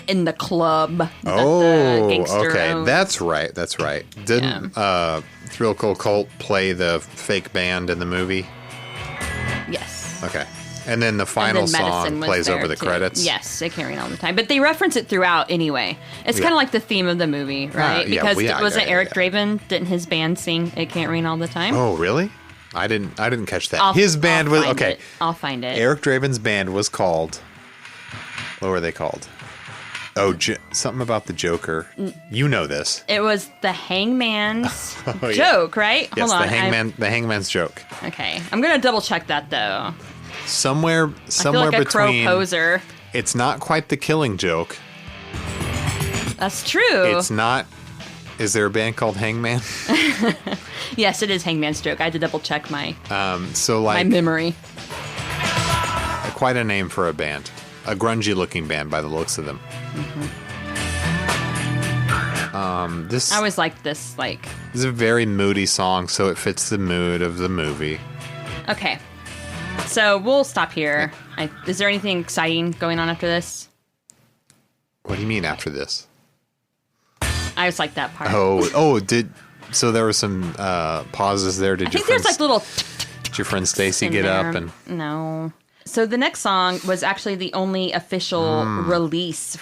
in the club. That the gangster okay. owns. That's right. Didn't Thrill Kill Cult play the fake band in the movie? Yes. Okay. And then the final And then song Medicine was plays there, over the too. credits? Yes, they carry it all the time. But they reference it throughout anyway. It's kind of like the theme of the movie, right? Because wasn't Eric Draven, didn't his band sing It Can't Rain All the Time? Oh, really? I didn't catch that. His band was... Okay. I'll find it. Eric Draven's band was called... What were they called? Oh, something about the Joker. You know this. It was the Hangman's Oh, yeah. joke, right? Yes, Hold on. the Hangman's Joke. Okay. I'm going to double check that, though. Somewhere I feel like a crow between... poser. It's not quite the Killing Joke. That's true. It's not Is there a band called Hangman? Yes, it is Hangman Stroke. I had to double check my my memory. Quite a name for a band. A grungy looking band by the looks of them. This I always liked this. This is a very moody song, so it fits the mood of the movie. Okay, so we'll stop here. Is there anything exciting going on after this? What do you mean after this? I just like that part. So there were some pauses there. Did your friend Stacy get up and? No. So the next song was actually the only official release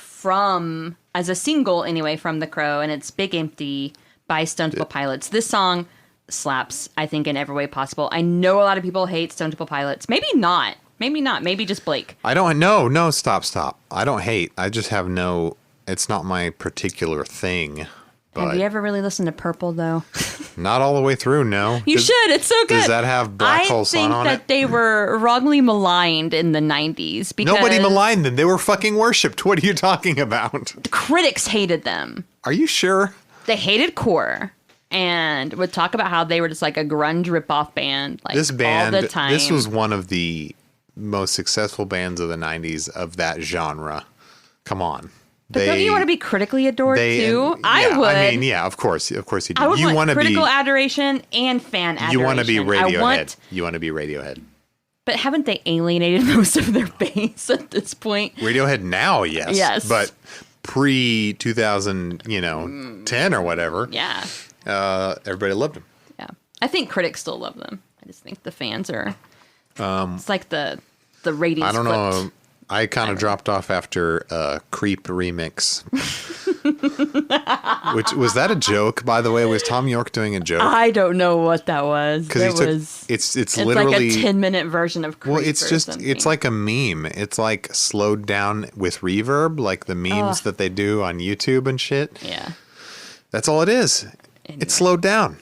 as a single anyway, from The Crow, and it's Big Empty by Stone Temple Pilots. This song slaps, I think, in every way possible. I know a lot of people hate Stone Temple Pilots. Maybe not. Maybe just Blake. I don't know. No, stop. I don't hate. I just have it's not my particular thing. But have you ever really listened to Purple, though? Not all the way through, no. You should. It's so good. Does that have Black Hole Sun on it? I think that they were wrongly maligned in the 90s. Because nobody maligned them. They were fucking worshipped. What are you talking about? The critics hated them. Are you sure? They hated Core and would talk about how they were just like a grunge ripoff band. This band, all the time. This was one of the most successful bands of the 90s of that genre. Come on. But don't you want to be critically adored too? I would. I mean, yeah, of course you do. I would want critical adoration and fan adoration. You want to be Radiohead. You want to be Radiohead. But haven't they alienated most of their base at this point? Radiohead now, yes. Yes. But pre 2010 or whatever. Yeah. Everybody loved them. Yeah. I think critics still love them. I just think the fans are. It's like the ratings. I don't know. I kind of dropped off after Creep Remix. Which was that a joke, by the way? Was Tom York doing a joke? I don't know what that was. It's literally like a 10-minute version of Creep. Well, it's like a meme. It's like slowed down with reverb, like the memes that they do on YouTube and shit. Yeah. That's all it is. Anyway. It's slowed down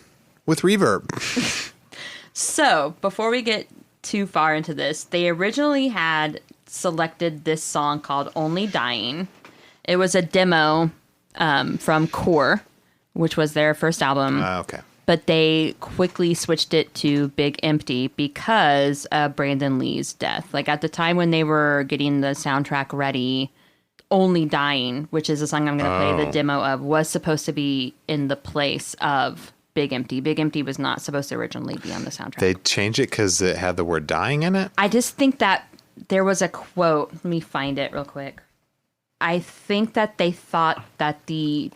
with reverb. So, before we get too far into this, they originally had selected this song called Only Dying. It was a demo from Core, which was their first album. Okay. But they quickly switched it to Big Empty because of Brandon Lee's death. Like at the time when they were getting the soundtrack ready, Only Dying, which is the song I'm going to play the demo of, was supposed to be in the place of Big Empty. Big Empty was not supposed to originally be on the soundtrack. They changed it because it had the word dying in it? I just think that there was a quote. Let me find it real quick. I think that they thought that the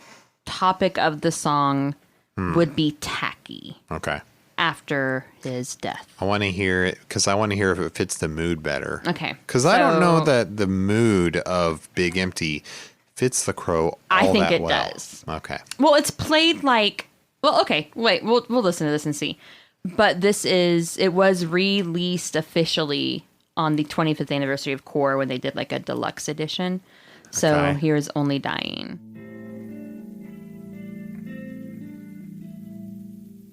topic of the song would be tacky. Okay. After his death. I want to hear it because I want to hear if it fits the mood better. Okay. Because I don't know that the mood of Big Empty fits The Crow all I think that it well. does. Okay. Well, it's played like... Well, okay. Wait, we'll listen to this and see. But it was released officially on the 25th anniversary of Core when they did like a deluxe edition. So here's Only Dying.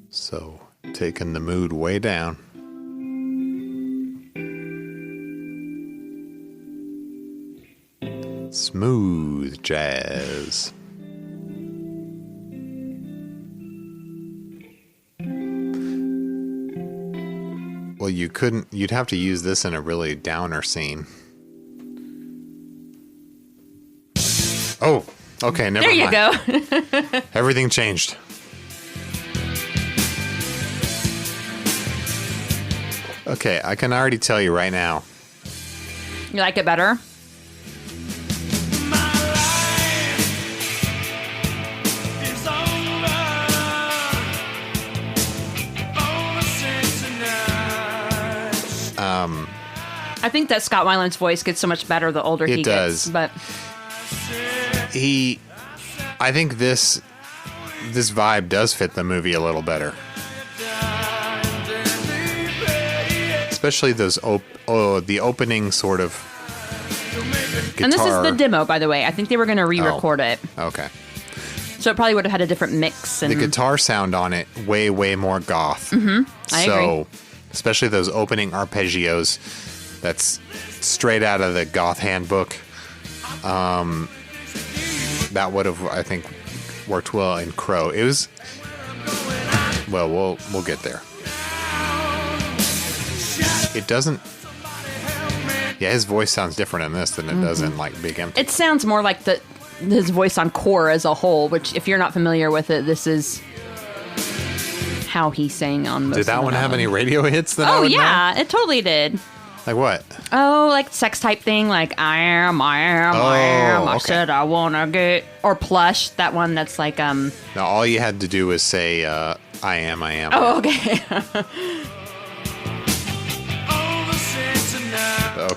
So, taking the mood way down. Smooth jazz. Well, you'd have to use this in a really downer scene. Oh, okay, never mind. There you go. Everything changed. Okay, I can already tell you right now. You like it better? I think that Scott Weiland's voice gets so much better the older he gets. But I think this vibe does fit the movie a little better. Especially those the opening sort of guitar. And this is the demo, by the way. I think they were going to re-record it. Okay. So it probably would have had a different mix. And the guitar sound on it, way, way more goth. Mm-hmm. I agree. Especially those opening arpeggios, that's straight out of the goth handbook. That would have, I think, or Twill and Crow. It was, well, we'll get there. It doesn't, yeah, his voice sounds different in this than it does in like Big Empty. It sounds more like his voice on Core as a whole, which if you're not familiar with it, this is how he sang on most Did that one have any radio hits that I would know? It totally did. Like what? Oh, like sex type thing, like I am, I said I wanna get, or Plush, that one that's like Now all you had to do was say I am. Oh, okay.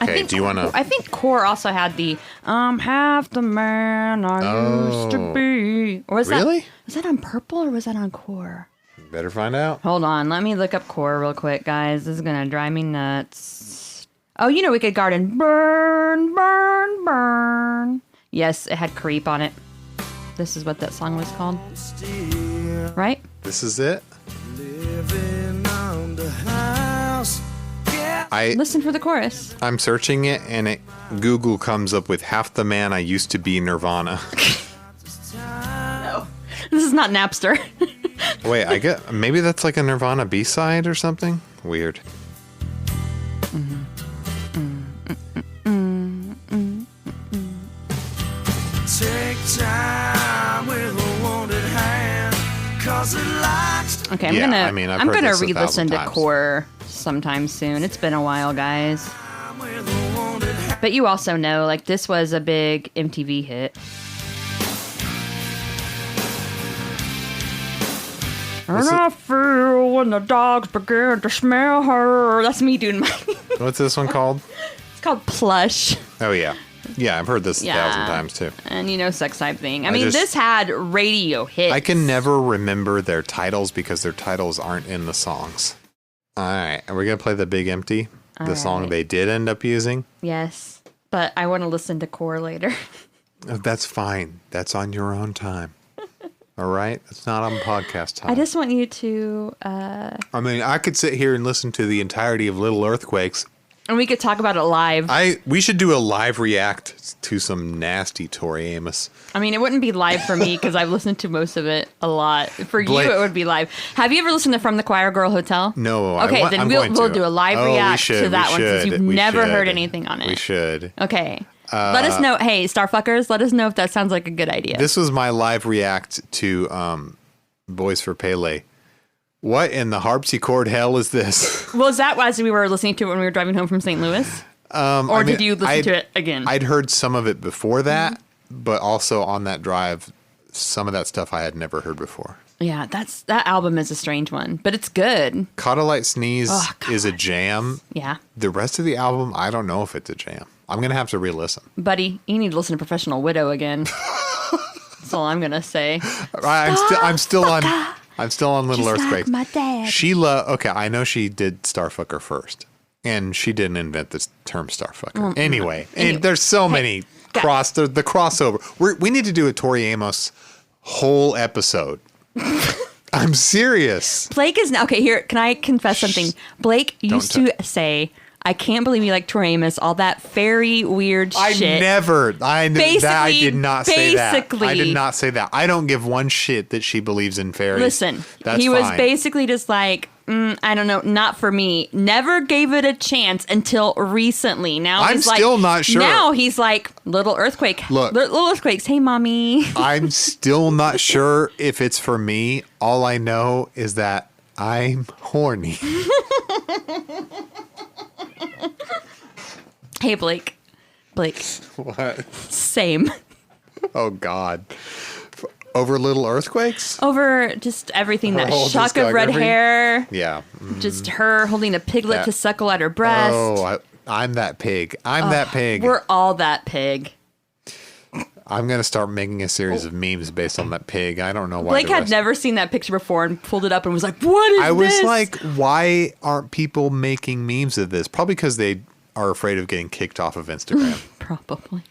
Okay, do you want to? I think Core also had the I'm half the man I used to be. Or was really? Was that on Purple or was that on Core? Better find out. Hold on, let me look up Core real quick, guys. This is gonna drive me nuts. Oh, you know Wicked Garden. Burn, burn, burn. Yes, it had Creep on it. This is what that song was called. Right? This is it? Listen for the chorus. I'm searching it, and Google comes up with half the man I used to be Nirvana. No. This is not Napster. Wait, maybe that's like a Nirvana B-side or something? Weird. Take time with a wounded hand, 'cause it likes to. Okay, I'm gonna re-listen to Core sometime soon. It's been a while, guys. But you also know, like, this was a big MTV hit. And I feel when the dogs begin to smell her. That's me doing my... What's this one called? It's called Plush. Oh, yeah. Yeah, I've heard this 1,000 times, too. And, sex type thing. I mean, this had radio hits. I can never remember their titles because their titles aren't in the songs. All right. Are we going to play The Big Empty? The song they did end up using? Yes. But I want to listen to Core later. That's fine. That's on your own time. All right? It's not on podcast time. I just want you to... I mean, I could sit here and listen to the entirety of Little Earthquakes. And we could talk about it live. We should do a live react to some nasty Tori Amos. I mean, it wouldn't be live for me because I've listened to most of it a lot. For you, it would be live. Have you ever listened to From the Choir Girl Hotel? No. Okay, then we'll do a live react to that one since you've never heard anything on it. We should. Okay. Let us know. Hey, Starfuckers, let us know if that sounds like a good idea. This was my live react to Boys for Pele. What in the harpsichord hell is this? Was that as we were listening to it when we were driving home from St. Louis? Did you listen to it again? I'd heard some of it before that, but also on that drive, some of that stuff I had never heard before. Yeah, that album is a strange one, but it's good. Caught a Light Sneeze is a jam. Yeah. The rest of the album, I don't know if it's a jam. I'm going to have to re-listen. Buddy, you need to listen to Professional Widow again. That's all I'm going to say. I'm still on Little Earthquakes. Like my dad. Okay, I know she did Starfucker first. And she didn't invent the term Starfucker. Anyway, there's so many the crossover. We need to do a Tori Amos whole episode. I'm serious. Blake is now okay. Here, can I confess something? Blake used to say, "I can't believe you like Tori Amos, all that fairy weird shit." I did not say that. I did not say that. I don't give one shit that she believes in fairies. Listen, he was basically just like, I don't know, not for me. Never gave it a chance until recently. Now I'm still not sure. Now he's like, Little Earthquake. Look, Little Earthquakes. Hey, mommy. I'm still not sure if it's for me. All I know is that I'm horny. Hey, Blake. What? Same. Oh, God. Over Little Earthquakes? Over just everything. That shock of red hair. Yeah. Just her holding a piglet to suckle at her breast. Oh, I'm that pig. I'm that pig. We're all that pig. I'm going to start making a series of memes based on that pig. I don't know why. Blake had never seen that picture before and pulled it up and was like, what is this? I was like, why aren't people making memes of this? Probably because they are afraid of getting kicked off of Instagram. Probably.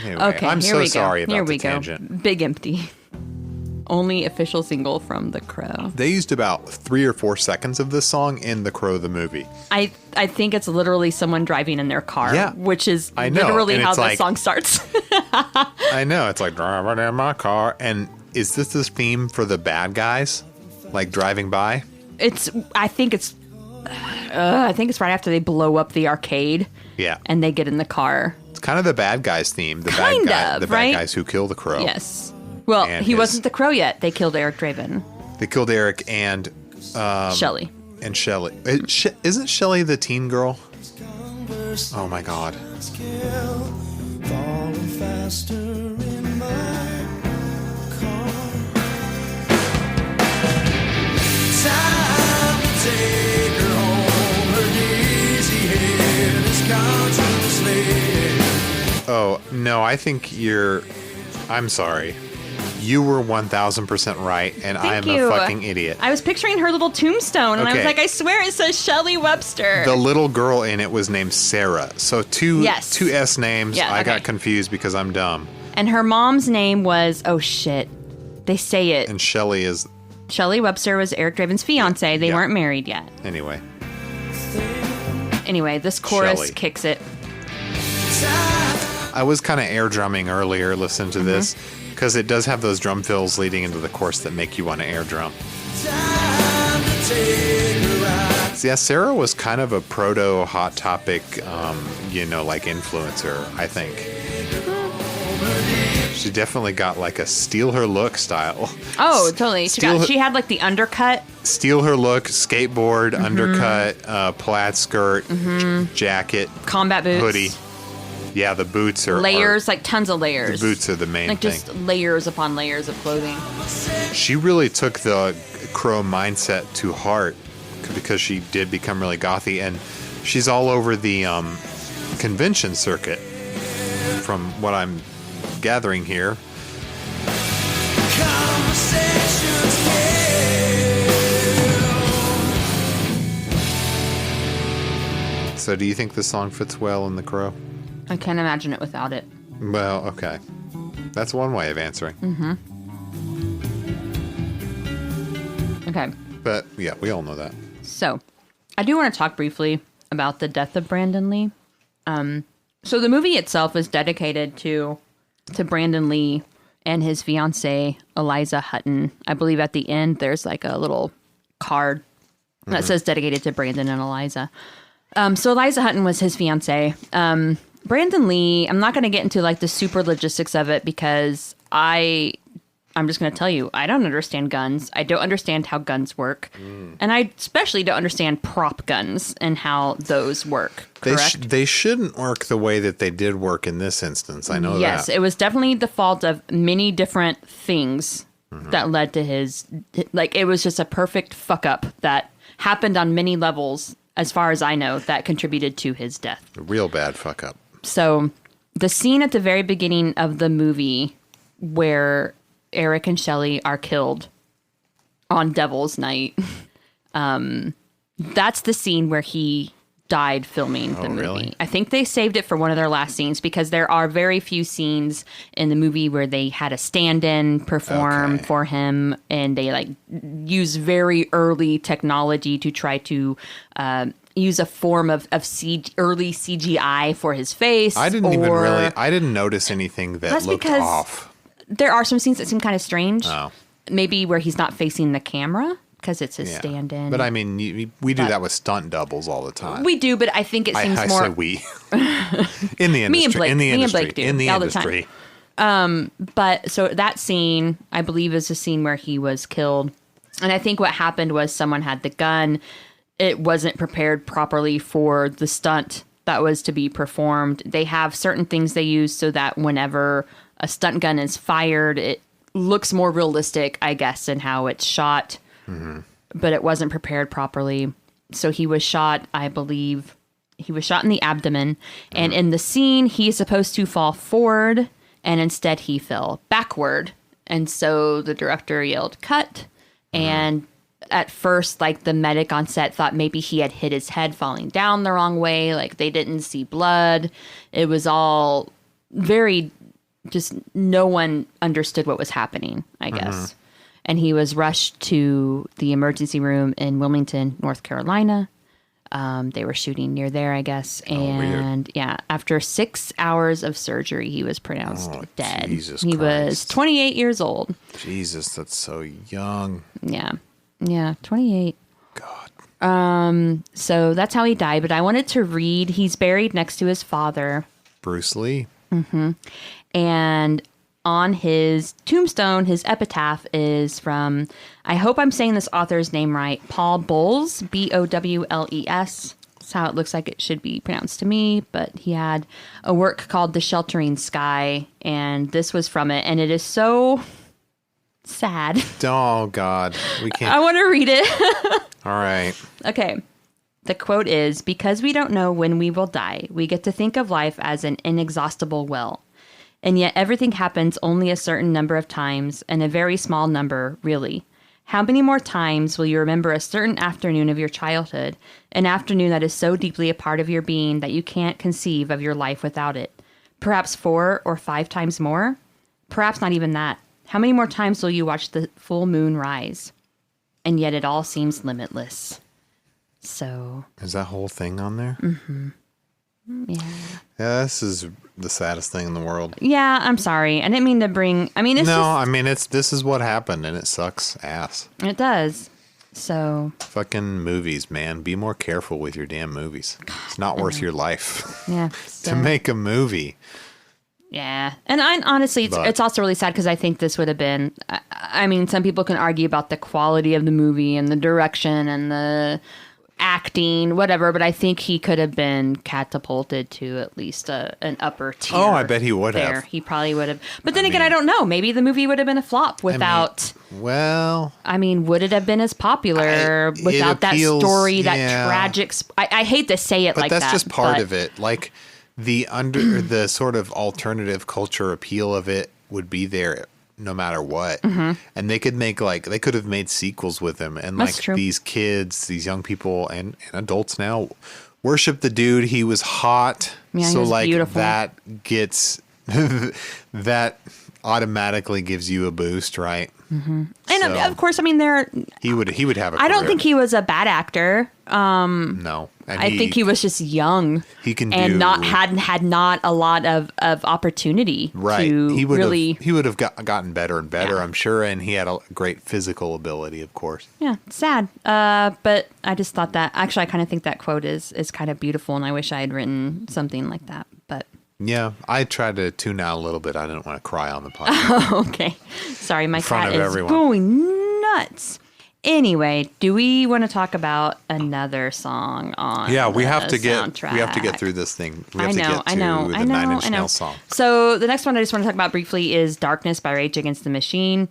Anyway, okay, I'm so sorry about here the we tangent. Go. Big Empty. Only official single from The Crow. They used about 3 or 4 seconds of this song in The Crow the movie. I think it's literally someone driving in their car, which is I know. literally and how the song starts. I know. It's like, driving in my car. And is this the theme for the bad guys? Like driving by? I think it's right after they blow up the arcade. Yeah. And they get in the car. It's kind of the bad guys theme. The bad guys who kill the crow. Yes. Well, he wasn't the crow yet. They killed Eric Draven. They killed Eric and Shelley. And Shelley. Isn't Shelley the teen girl? Oh my God. Oh, no, I think I'm sorry. You were 1,000% right, and I'm a fucking idiot. I was picturing her little tombstone, and I was like, I swear it says Shelley Webster. The little girl in it was named Sarah. So two S names. Yeah, I got confused because I'm dumb. And her mom's name was, oh shit, they say it. And Shelley Webster was Eric Draven's fiance. They weren't married yet. Anyway, this chorus kicks it. I was kind of air drumming earlier. Listen to this. Because it does have those drum fills leading into the chorus that make you want to air drum. Yeah, Sarah was kind of a proto Hot Topic, like influencer, I think. She definitely got like a steal her look style. Oh, totally. She had like the undercut. Steal her look, skateboard, undercut, plaid skirt, jacket. Combat boots. Hoodie. Yeah, the boots are... Layers, like tons of layers. The boots are the main thing. Like just layers upon layers of clothing. She really took the crow mindset to heart because she did become really gothy, and she's all over the convention circuit from what I'm gathering here. So do you think this song fits well in The Crow? I can't imagine it without it. Well, okay. That's one way of answering. Okay. But, yeah, we all know that. So, I do want to talk briefly about the death of Brandon Lee. So the movie itself is dedicated to Brandon Lee and his fiancée, Eliza Hutton. I believe at the end, there's like a little card that says dedicated to Brandon and Eliza. So Eliza Hutton was his fiancée. Brandon Lee, I'm not going to get into like the super logistics of it because I'm just going to tell you, I don't understand guns. I don't understand how guns work. And I especially don't understand prop guns and how those work. Correct? They shouldn't work the way that they did work in this instance. I know that. Yes, it was definitely the fault of many different things that led to his, like, it was just a perfect fuck up that happened on many levels, as far as I know, that contributed to his death. A real bad fuck up. So the scene at the very beginning of the movie where Eric and Shelley are killed on Devil's Night, that's the scene where he died filming the movie. Really? I think they saved it for one of their last scenes because there are very few scenes in the movie where they had a stand-in perform for him, and they like use very early technology to try to use a form of early CGI for his face. I didn't notice anything that looked off. There are some scenes that seem kind of strange. Oh. Maybe where he's not facing the camera because it's his stand-in. But I mean, we do that with stunt doubles all the time. We do, but I think it seems more. I say we. In the industry. Me and Blake. In the industry. Blake do in the all industry. The time. But so that scene, I believe, is the scene where he was killed. And I think what happened was someone had the gun. It wasn't prepared properly for the stunt that was to be performed. They have certain things they use so that whenever a stunt gun is fired, it looks more realistic, I guess, in how it's shot. But it wasn't prepared properly. So he was shot, I believe, he was shot in the abdomen. And in the scene, he's supposed to fall forward, and instead he fell backward. And so the director yelled, cut. And at first, like, the medic on set thought maybe he had hit his head falling down the wrong way. Like, they didn't see blood. It was all very, just no one understood what was happening, I guess. And he was rushed to the emergency room in Wilmington, North Carolina. They were shooting near there, I guess. And yeah, after 6 hours of surgery, he was pronounced dead. Jesus he Christ. was 28 years old. Jesus, that's so young. Yeah. Yeah, 28. God. So that's how he died. But I wanted to read, he's buried next to his father. Bruce Lee. Mm-hmm. And on his tombstone, his epitaph is from, I hope I'm saying this author's name right, Paul Bowles, Bowles. That's how it looks like it should be pronounced to me. But he had a work called The Sheltering Sky, and this was from it. And it is so sad. Oh, God. We can't. I want to read it. All right. Okay. The quote is, because we don't know when we will die, we get to think of life as an inexhaustible well. And yet everything happens only a certain number of times, and a very small number, really. How many more times will you remember a certain afternoon of your childhood, an afternoon that is so deeply a part of your being that you can't conceive of your life without it? Perhaps 4 or 5 times more? Perhaps not even that. How many more times will you watch the full moon rise? And yet it all seems limitless. So... Is that whole thing on there? Mm-hmm. Yeah. Yeah, this is the saddest thing in the world. Yeah, I'm sorry. I didn't mean to bring... I mean, it's this is what happened, and it sucks ass. It does. So... Fucking movies, man. Be more careful with your damn movies. It's not worth your life. Yeah. To make a movie. Yeah. And honestly, it's also really sad because I think this would have been... I mean, some people can argue about the quality of the movie and the direction and the... acting, whatever, but I think he could have been catapulted to at least an upper tier. Oh, I bet he would have. He probably would have. But then again, I don't know. Maybe the movie would have been a flop without... I mean, would it have been as popular without that story, that tragic... I hate to say it like that. But that's just part of it. Like, the sort of alternative culture appeal of it would be there no matter what. Mm-hmm. And they could have made sequels with him. And that's true. These kids, these young people and adults now worship the dude. He was hot. Yeah, so he was beautiful. That gets, that automatically gives you a boost, right? Mm-hmm. And of course, I mean, he would have a career. I don't think he was a bad actor. No. And I think he was just young. He can and had not a lot of opportunity. Right. He would have gotten better and better, I'm sure, and he had a great physical ability, of course. Yeah, sad. But I just thought that actually I kind of think that quote is kind of beautiful, and I wish I had written something like that. But yeah, I tried to tune out a little bit. I didn't want to cry on the podcast. Oh, okay. Sorry, my cat is going nuts. Anyway, do we want to talk about another song on? Yeah, we have to soundtrack? get through this thing. We have I to get to the 9 Inch Nails song. So the next one I just want to talk about briefly is "Darkness" by Rage Against the Machine.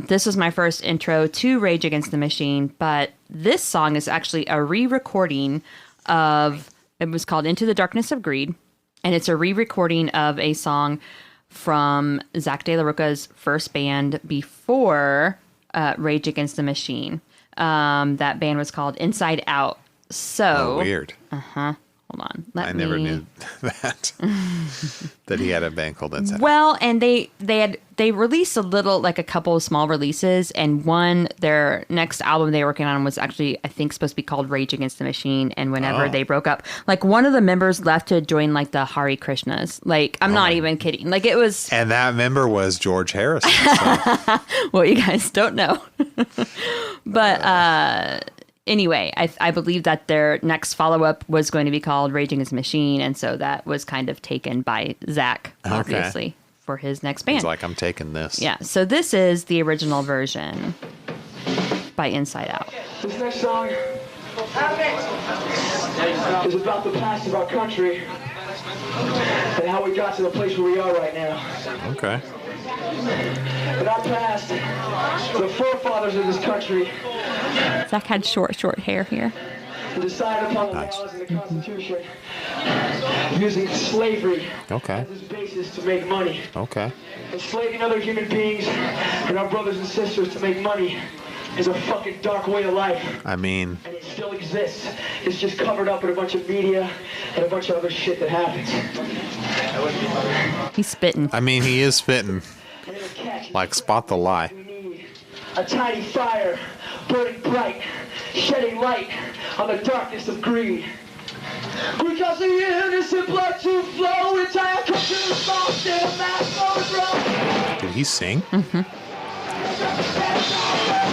This was my first intro to Rage Against the Machine, but this song is actually a re-recording of. It was called "Into the Darkness of Greed." And it's a re-recording of a song from Zach De La Rocha's first band before Rage Against the Machine. That band was called Inside Out. So weird. Hold on. I never knew that that he had a band called Inside Out. Well, and they released a couple of small releases, and their next album they were working on was actually, I think, supposed to be called Rage Against the Machine. And whenever they broke up, one of the members left to join the Hare Krishnas. I'm not even kidding. It was, and that member was George Harrison. So. Well, you guys don't know, but anyway, I believe that their next follow-up was going to be called Rage Against the Machine, and so that was kind of taken by Zach, obviously, for his next band. He's I'm taking this. Yeah, so this is the original version by Inside Out. This next song is about the past of our country and how we got to the place where we are right now. Okay. In our past, the forefathers of this country Zach had short hair here. Decided upon the laws and the Constitution using slavery as its basis to make money. Okay. Enslaving other human beings and our brothers and sisters to make money is a fucking dark way of life. I mean... And it still exists. It's just covered up in a bunch of media and a bunch of other shit that happens. He's spitting. I mean, he is spitting. Spot the lie. A tiny fire, burning bright, shedding light on the darkness of greed. Because the innocent blood to flow, entire countries lost in a mass overthrow. Did he sing? Mm-hmm.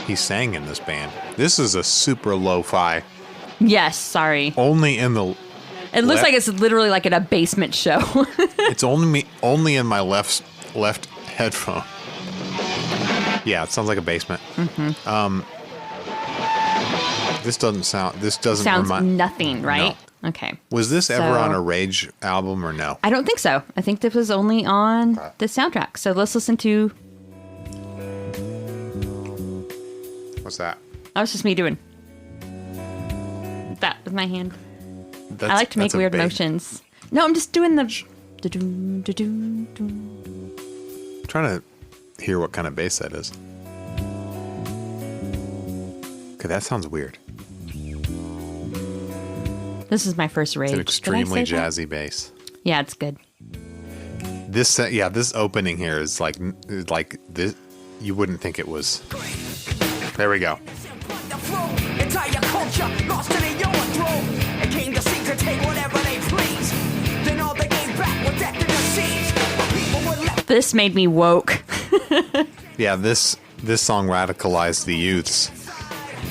He sang in this band. This is a super lo-fi. Yes, sorry. Only in the... It looks like it's literally like in a basement show. It's only in my left headphone. Yeah, it sounds like a basement. Mm-hmm. This doesn't sounds nothing, right? No. Okay. Was this ever on a Rage album or no? I don't think so. I think this was only on the soundtrack. So let's listen to... What's that? That was just me doing that with my hand. I like to make weird motions. No, I'm just doing the... I'm trying to hear what kind of bass that is. Okay, that sounds weird. This is my first Rage. It's an extremely jazzy bass. Yeah, it's good. This opening here is like this. You wouldn't think it was. There we go. This made me woke. Yeah, this song radicalized the youths.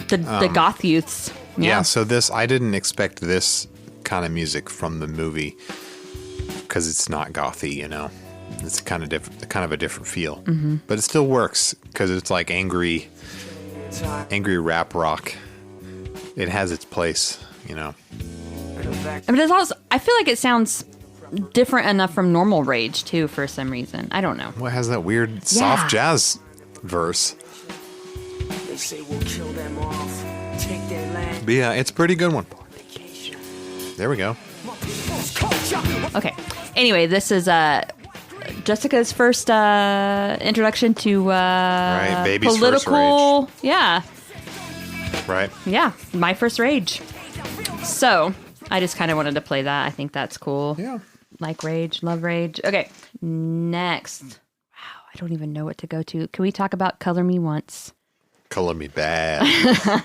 The goth youths. Yeah, so I didn't expect this kind of music from the movie because it's not gothy, you know. It's kind of a different feel. Mm-hmm. But it still works because it's like angry rap rock. It has its place, you know. I mean, I feel like it sounds different enough from normal Rage too for some reason. I don't know. Well, it has that weird soft jazz verse. They say we'll kill them off, take their land. But yeah, it's a pretty good one. There we go. Okay. Anyway, this is Jessica's first introduction to right, baby's political. First Rage. Yeah. Right. Yeah, my first Rage. So I just kind of wanted to play that. I think that's cool. Yeah. Like Rage, love Rage. Okay. Next. Wow, I don't even know what to go to. Can we talk about Color Me Once? Color Me Bad.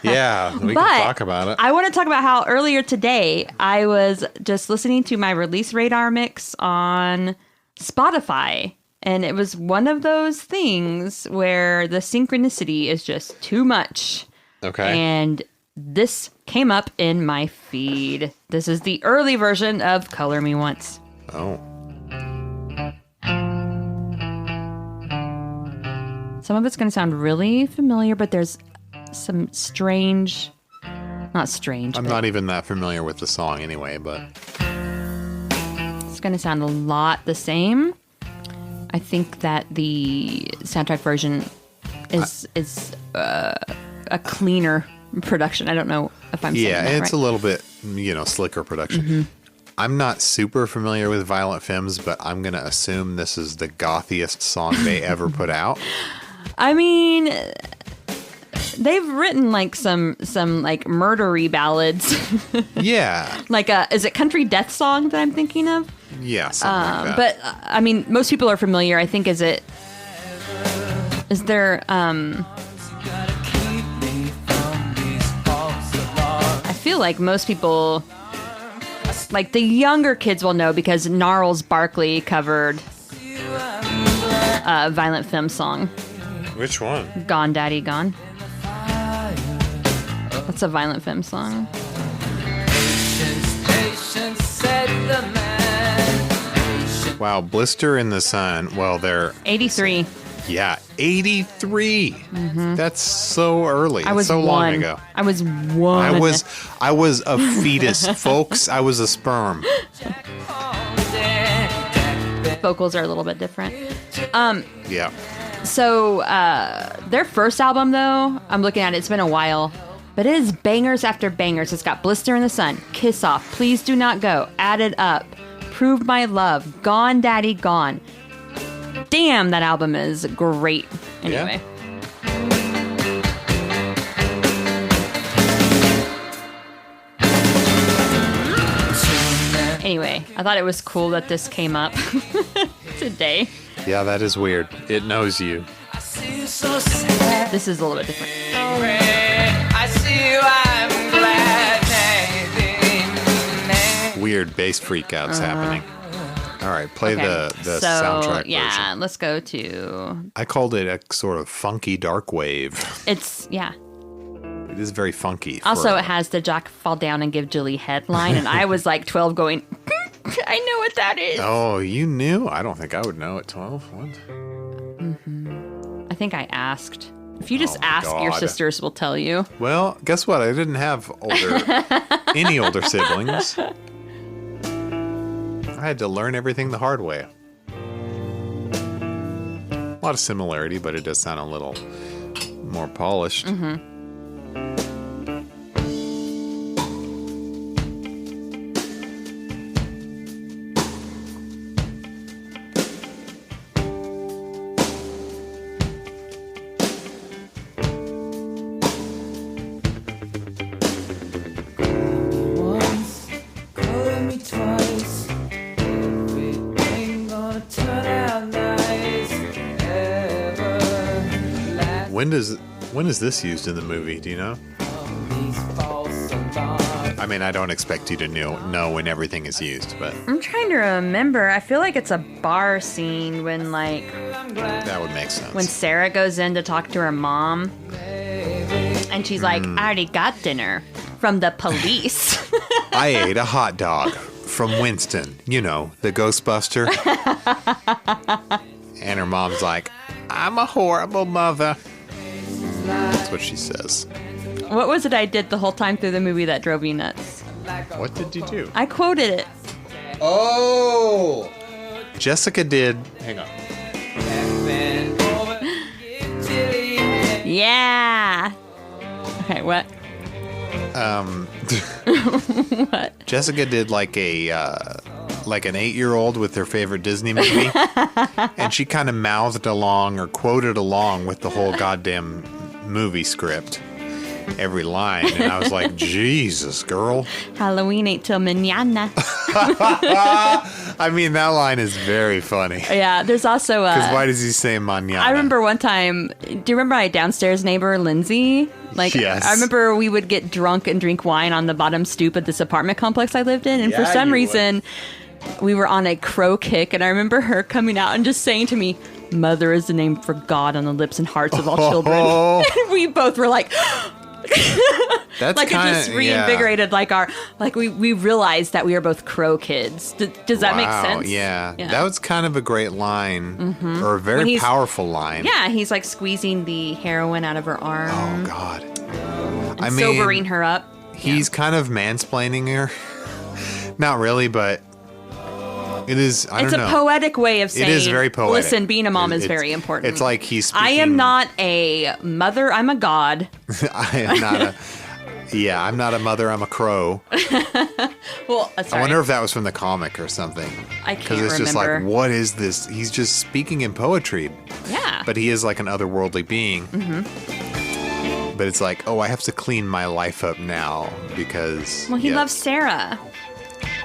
Yeah, we can talk about it. I want to talk about how earlier today I was just listening to my release radar mix on Spotify. And it was one of those things where the synchronicity is just too much. Okay. And this came up in my feed. This is the early version of Color Me Once. Oh. Some of it's going to sound really familiar, but there's some strange... Not strange. I'm not even that familiar with the song anyway, but... It's going to sound a lot the same. I think that the soundtrack version is a cleaner production. I don't know if I'm saying that it's right. a little bit, slicker production. Mm-hmm. I'm not super familiar with Violent Femmes, but I'm going to assume this is the gothiest song they ever put out. I mean, they've written like some like murdery ballads. Yeah. Like is it Country Death Song that I'm thinking of? Yeah, something like that. But I mean, most people are familiar. I think is there I feel like most people, like the younger kids will know because Gnarls Barkley covered a Violent Femmes song. Which one? Gone Daddy Gone. That's a Violent Femmes song. Wow, Blister in the Sun. Well, they're 83. Yeah, 83. Mm-hmm. That's so early. I was so one. Long ago. I was one. I was a fetus, folks. I was a sperm. Vocals are a little bit different. Yeah. So their first album, though, I'm looking at it. It's been a while, but it is bangers after bangers. It's got Blister in the Sun, Kiss Off, Please Do Not Go, Add It Up, Prove My Love, Gone Daddy Gone. Damn, that album is great. Anyway. Anyway, I thought it was cool that this came up today. Yeah, that is weird. It knows you. This is a little bit different. I see you, weird bass freakouts happening. All right, play the soundtrack version. Yeah, let's go to... I called it a sort of funky dark wave. It is very funky. Also, it has the Jack fall down and give Julie headline, and I was like 12 going, I know what that is. Oh, you knew? I don't think I would know at 12. What? I think I asked. If you just ask, your sisters will tell you. Well, guess what? I didn't have any older siblings. I had to learn everything the hard way. A lot of similarity, but it does sound a little more polished. Mm-hmm. When is this used in the movie? Do you know? I mean, I don't expect you to know when everything is used, but I'm trying to remember. I feel like it's a bar scene when, like, that would make sense. When Sarah goes in to talk to her mom, and she's like, "I already got dinner from the police." I ate a hot dog from Winston, you know, the Ghostbuster. And her mom's like, "I'm a horrible mother." That's what she says. What was it I did the whole time through the movie that drove you nuts? What did you do? I quoted it. Oh! Jessica did... Hang on. Yeah! Okay, what? What? Jessica did like an 8-year-old with their favorite Disney movie. And she kind of mouthed along or quoted along with the whole goddamn movie script. Every line. And I was like, Jesus, girl. Halloween ain't till mañana. I mean, that line is very funny. Yeah, there's also... Because why does he say mañana? I remember one time... Do you remember my downstairs neighbor, Lindsay? Yes. I remember we would get drunk and drink wine on the bottom stoop of this apartment complex I lived in. And for some reason... We were on a crow kick, and I remember her coming out and just saying to me, "Mother is the name for God on the lips and hearts of all children." And we both were like, that's like kinda, it just reinvigorated we realized that we were both crow kids. Does that make sense? Yeah. That was kind of a great line, or a very powerful line. Yeah, he's like squeezing the heroin out of her arm. Oh God! And sobering her up. He's kind of mansplaining her. Not really, but. It is, I don't know. It's a poetic way of saying, it is very poetic. Listen, being a mom is very important. It's like he's speaking. I am not a mother, I'm a god. I am not I'm not a mother, I'm a crow. Well, sorry. I wonder if that was from the comic or something. I can't remember. Because it's just like, what is this? He's just speaking in poetry. Yeah. But he is like an otherworldly being. Mm-hmm. But it's like, oh, I have to clean my life up now because... Well, he loves Sarah.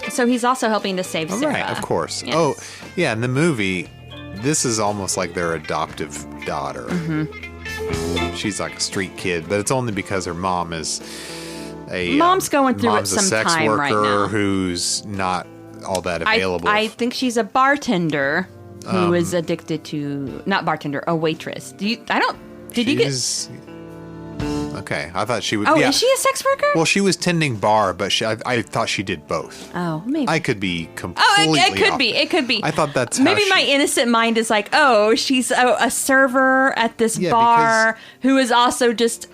So he's also helping to save Sarah. Right, of course. Yes. Oh, yeah, in the movie, this is almost like their adoptive daughter. Mm-hmm. She's like a street kid, but it's only because her mom is Mom's going through it some sex time worker right now. Who's not all that available. I think she's a bartender who is addicted to... Not bartender, a waitress. Did you get... Okay, I thought she would... Oh, is she a sex worker? Well, she was tending bar, but I thought she did both. Oh, maybe. I could be completely it could off. be. It could be. I thought that's maybe my innocent mind is like, oh, she's a server at this bar who is also just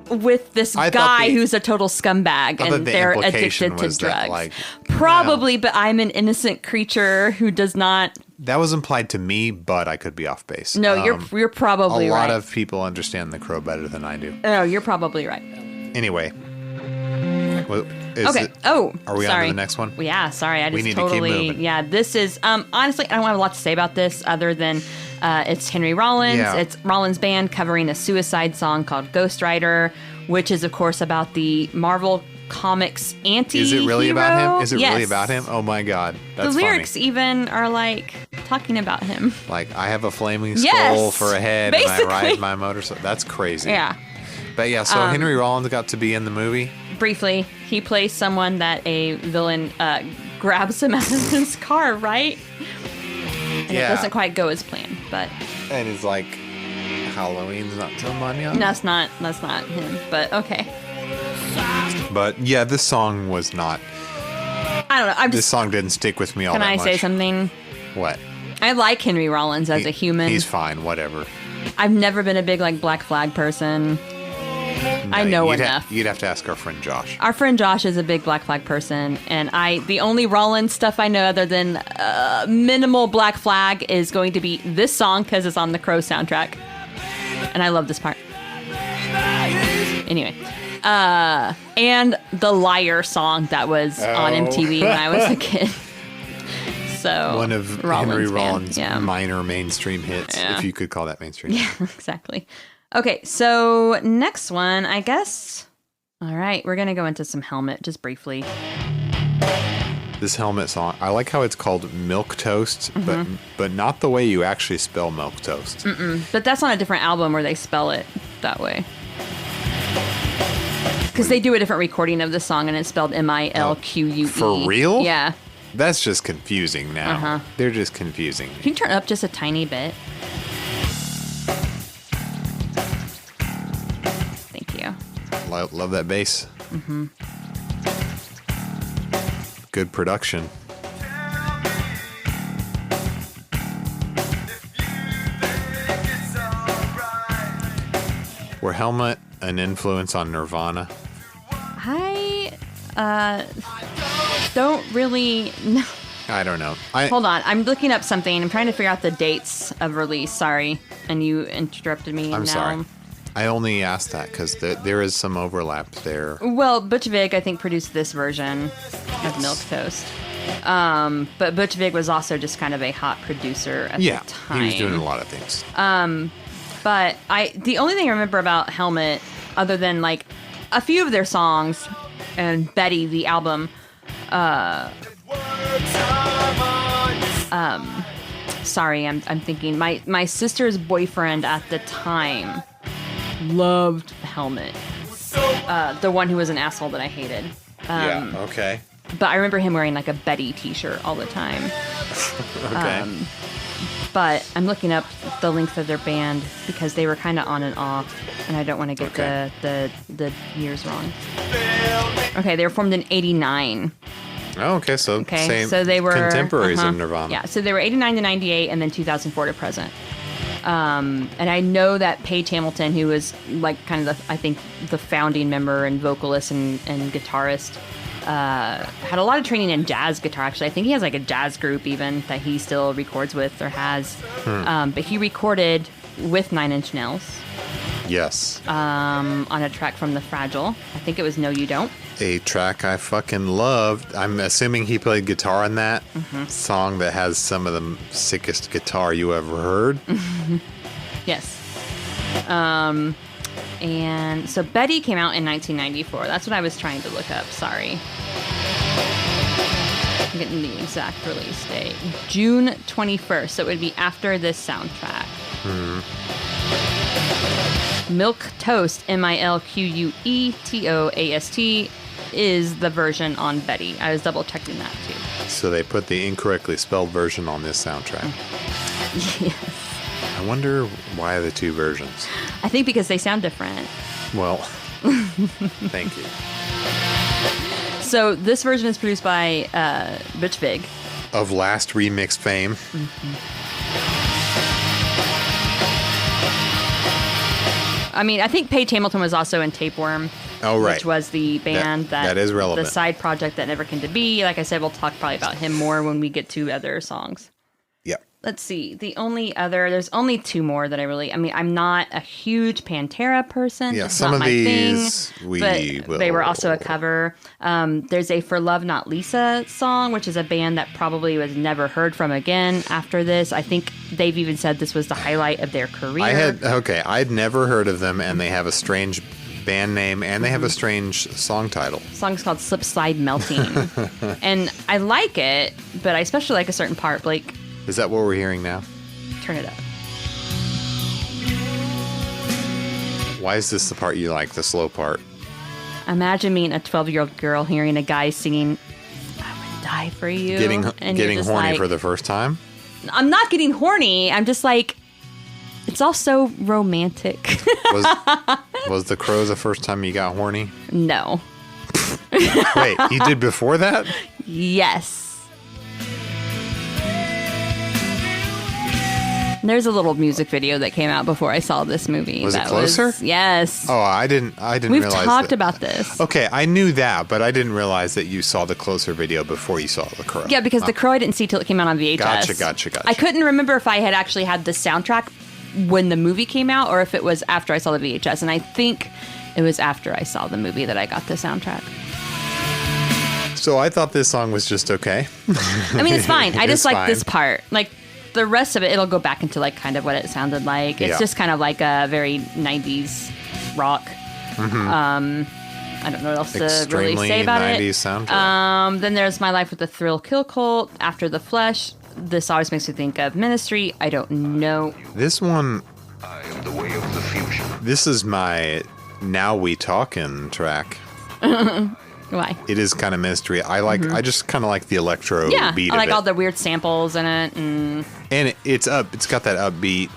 with this guy who's a total scumbag and they're addicted to drugs. Probably, but I'm an innocent creature who does not... That was implied to me, but I could be off base. No, you're probably right. A lot of people understand The Crow better than I do. Oh, you're probably right. Anyway. Okay. Are we on to the next one? Yeah, sorry. I just we need to keep moving. Yeah, this is... honestly, I don't have a lot to say about this other than it's Henry Rollins. Yeah. It's Rollins' band covering a suicide song called Ghost Rider, which is, of course, about the Marvel Comics anti-hero. Is it really about him? Is it really about him? Oh my God. That's the lyrics funny. Even are like talking about him. Like, I have a flaming skull for a head basically. and I ride my motorcycle. That's crazy. Yeah. But yeah, so Henry Rollins got to be in the movie. Briefly. He plays someone that a villain grabs him out of his car, right? And it doesn't quite go as planned, but... And it's like, Halloween's not till Monday. That's not him, but okay. But yeah, this song was not... I don't know. This song didn't stick with me all that much. Can I say something? What? I like Henry Rollins as a human. He's fine, whatever. I've never been a big, like, Black Flag person. No, I know enough. You'd have to ask our friend Josh. Our friend Josh is a big Black Flag person, and the only Rollins stuff I know other than minimal Black Flag is going to be this song because it's on the Crow soundtrack. And I love this part. Anyway. And the Liar song that was on MTV when I was a kid. So one of Henry Rollins' minor mainstream hits, if you could call that mainstream. Yeah, exactly. Okay, so next one, I guess. All right, we're going to go into some Helmet just briefly. This Helmet song, I like how it's called Milk Toast, but not the way you actually spell Milk Toast. But that's on a different album where they spell it that way. Because they do a different recording of the song and it's spelled Milque. For real? Yeah. That's just confusing now. They're just confusing me. Can you turn it up just a tiny bit? Thank you. Love that bass. Good production. Were Helmet an influence on Nirvana? I don't really know. I don't know. Hold on. I'm looking up something. I'm trying to figure out the dates of release. Sorry. And you interrupted me. I'm sorry. I only asked that because there is some overlap there. Well, Butch Vig, I think, produced this version of Milk Toast. But Butch Vig was also just kind of a hot producer at the time. He was doing a lot of things. But the only thing I remember about Helmet, other than like a few of their songs and Betty, the album, sorry, I'm thinking my sister's boyfriend at the time loved Helmet. The one who was an asshole that I hated. Okay. But I remember him wearing like a Betty t-shirt all the time. Okay. But I'm looking up the length of their band because they were kind of on and off, and I don't want to get the years wrong. Okay, they were formed in 1989. Oh, okay, so they were contemporaries of Nirvana. Yeah, so they were 1989 to 98, and then 2004 to present. And I know that Paige Hamilton, who was like kind of the founding member and vocalist and guitarist, had a lot of training in jazz guitar. Actually, I think he has like a jazz group even that he still records with or has. But he recorded with 9 Inch Nails. Yes. On a track from The Fragile. I think it was No You Don't. A track I fucking loved. I'm assuming he played guitar on that song that has some of the sickest guitar you ever heard. Yes. And so Betty came out in 1994. That's what I was trying to look up. Sorry. I'm getting the exact release date. June 21st. So it would be after this soundtrack. Milk Toast, MILQUETOAST, is the version on Betty. I was double checking that too. So they put the incorrectly spelled version on this soundtrack. Yes. I wonder why the two versions. I think because they sound different. Well, thank you. So this version is produced by Butch Vig. Of Last Remix fame. I mean, I think Paige Hamilton was also in Tapeworm. Oh, right. Which was the band that is relevant. The side project that never came to be. Like I said, we'll talk probably about him more when we get to other songs. Yep. Let's see. There's only two more that I'm not a huge Pantera person. Yeah, it's some not of my these thing, but they were also a cover. There's a For Love Not Lisa song, which is a band that probably was never heard from again after this. I think they've even said this was the highlight of their career. I'd never heard of them, and they have a strange band name, and they have a strange song title. The song's called Slip Slide Melting. And I like it, but I especially like a certain part. Blake, is that what we're hearing now? Turn it up. Why is this the part you like, the slow part? Imagine being a 12-year-old girl hearing a guy singing, "I would die for you." Getting horny like, for the first time? I'm not getting horny. I'm just like, it's all so romantic. Was The Crow the first time you got horny? No. Wait, you did before that? Yes. There's a little music video that came out before I saw this movie. Was it Closer? Yes. Oh, I didn't We've realize talked about this. Okay, I knew that, but I didn't realize that you saw the Closer video before you saw The Crow. Yeah, because The Crow I didn't see till it came out on VHS. Gotcha. I couldn't remember if I had actually had the soundtrack when the movie came out or if it was after I saw the VHS. And I think it was after I saw the movie that I got the soundtrack. So I thought this song was just okay. I mean, it's fine. I just like fine. this part. Like, the rest of it, it'll go back into like kind of what it sounded like. It's just kind of like a very 90s rock. I don't know what else to really say about it. 90s soundtrack. Then there's My Life with the Thrill Kill Cult, After the Flesh. This always makes me think of Ministry. I don't know. This one, this is my Now We Talkin' track. Why? It is kind of Ministry. I just kind of like the electro beat I like of it. all the weird samples in it. And it's up. It's got that upbeat.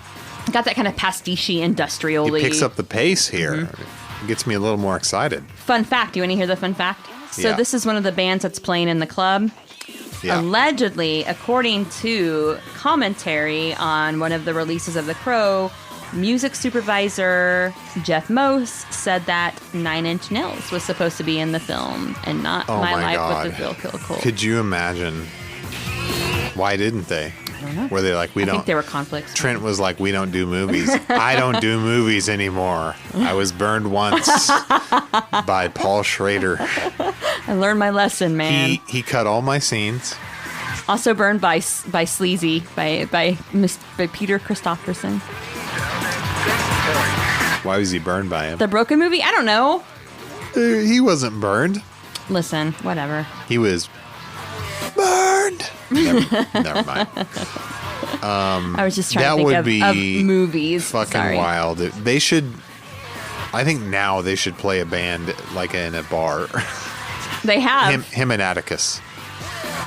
Got that kind of pastiche industrial-y. It picks up the pace here. It gets me a little more excited. Fun fact. You want to hear the fun fact? So this is one of the bands that's playing in the club. Yeah. Allegedly, according to commentary on one of the releases of The Crow, music supervisor Jeff Mose said that 9 Inch Nails was supposed to be in the film and not My Life with the Thrill Kill Cult. Could you imagine? Why didn't they? I don't know. Were they like, I think there were conflicts. Trent was like, we don't do movies. I don't do movies anymore. I was burned once by Paul Schrader. I learned my lesson, man. He cut all my scenes. Also burned by Sleazy, by Peter Christopherson. Why was he burned by him? The Broken movie? I don't know. He wasn't burned. Listen, whatever. He was burned. Never mind. I was just trying to think of movies. Fucking wild. They should. I think now they should play a band like in a bar. They have. Him and Atticus.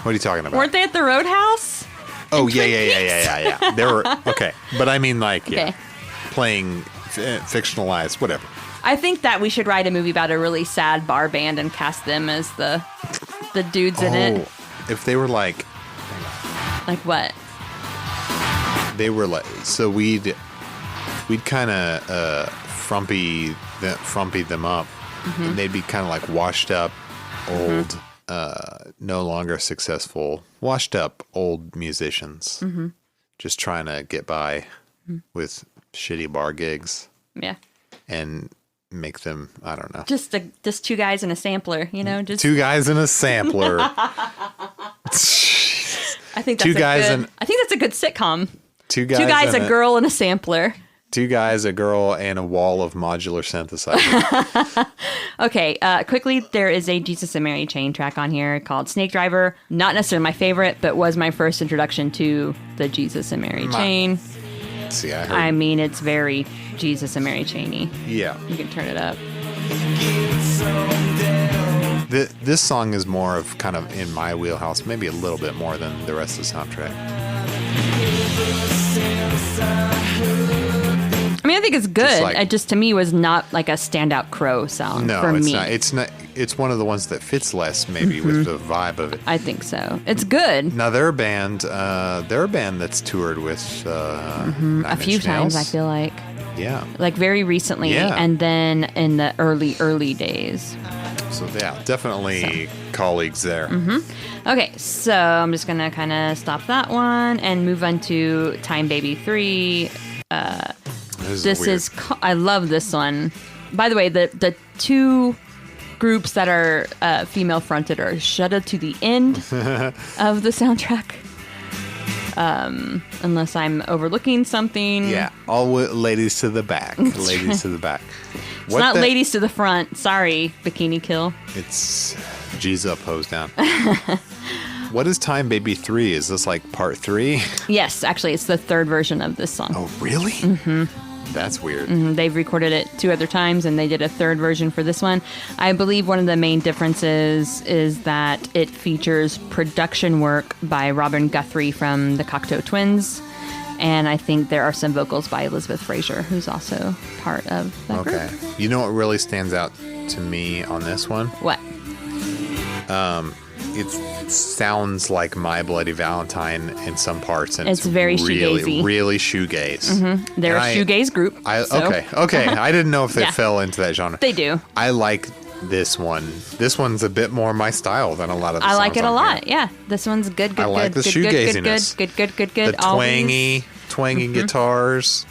What are you talking about? Weren't they at the Roadhouse? Oh, yeah. They were, okay. But I mean, like, okay. Playing fictionalized, whatever. I think that we should write a movie about a really sad bar band and cast them as the dudes in it. If they were like... Like what? They were like... So we'd kind of frumpy them up. And they'd be kind of like washed up, old... no longer successful, washed up old musicians, just trying to get by with shitty bar gigs. Yeah, and make them, I don't know, just two guys and a sampler, you know, just 2 guys and a sampler. I think that's I think that's a good sitcom. 2 guys, a girl, and a sampler. 2 guys, a girl, and a wall of modular synthesizer. Okay, quickly, there is a Jesus and Mary Chain track on here called Snake Driver. Not necessarily my favorite, but was my first introduction to the Jesus and Mary Chain. See, I mean, it's very Jesus and Mary Chain-y. Yeah. You can turn it up. This song is more of kind of in my wheelhouse, maybe a little bit more than the rest of the soundtrack. I mean, I think it's good. It just to me was not like a standout Crow song for me. No, it's not. It's one of the ones that fits less maybe with the vibe of it. I think so. It's good. Now they're a band that's toured with a few times. I feel like. Yeah. Like very recently, and then in the early days. So yeah, definitely colleagues there. Okay, so I'm just gonna kind of stop that one and move on to Time Baby 3. I love this one. By the way, the 2 groups that are female fronted are shuttered to the end of the soundtrack. Unless I'm overlooking something. Yeah, all ladies to the back. Ladies to the back. It's not ladies to the front. Sorry, Bikini Kill. It's G's up, hose down. What is Time Baby 3? Is this like part 3? Yes, actually, it's the 3rd version of this song. Oh, really? That's weird. They've recorded it 2 other times, and they did a 3rd version for this one. I believe one of the main differences is that it features production work by Robin Guthrie from the Cocteau Twins, and I think there are some vocals by Elizabeth Fraser, who's also part of that group. You know what really stands out to me on this one? What? It sounds like My Bloody Valentine in some parts, and it's very really, shoegazy. really shoegaze. They're a shoegaze group. Okay. I didn't know if they fell into that genre. They do. I like this one. This one's a bit more my style than a lot of the songs. I like it a lot. Here. Yeah, this one's good. I like the shoegaziness. Good. The twangy guitars.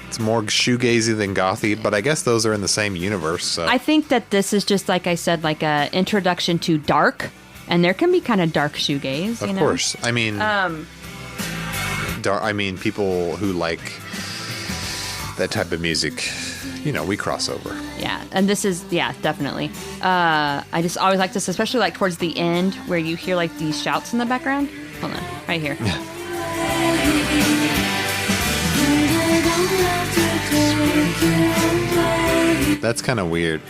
It's more shoegazy than gothy, but I guess those are in the same universe. So. I think that this is just, like I said, like a introduction to dark. And there can be kind of dark shoegaze, Of course. I mean, people who like that type of music, we cross over. Yeah, and this is, definitely. I just always like this, especially like towards the end where you hear like these shouts in the background. Hold on, right here. That's kind of weird.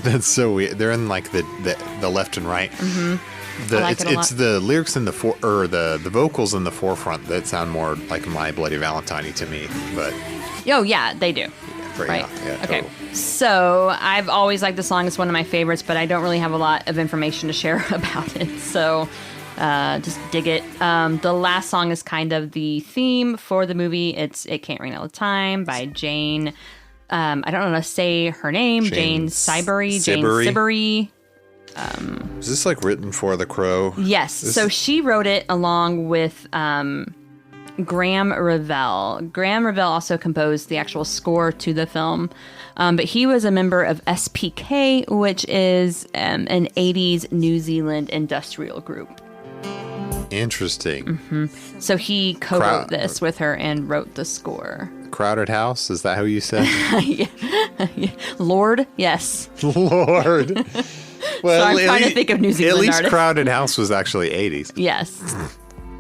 That's so weird. They're in like the left and right. It's the lyrics in the the vocals in the forefront that sound more like My Bloody Valentine to me. But oh yeah, they do. Right. Yeah, okay. totally. So I've always liked the song. It's one of my favorites, but I don't really have a lot of information to share about it. So just dig it. The last song is kind of the theme for the movie. It's It Can't Rain All the Time by Jane. I don't know how to say her name. Jane Siberry. Is this like written for The Crow? Yes. So she wrote it along with Graham Revell. Graham Revell also composed the actual score to the film. But he was a member of SPK, which is an 80s New Zealand industrial group. Interesting. So he co-wrote this with her and wrote the score. Crowded House? Is that how you said? Yeah. Lord? Yes. Lord. Well, so I'm trying to think of New Zealand At least artists. Crowded House was actually 80s. Yes.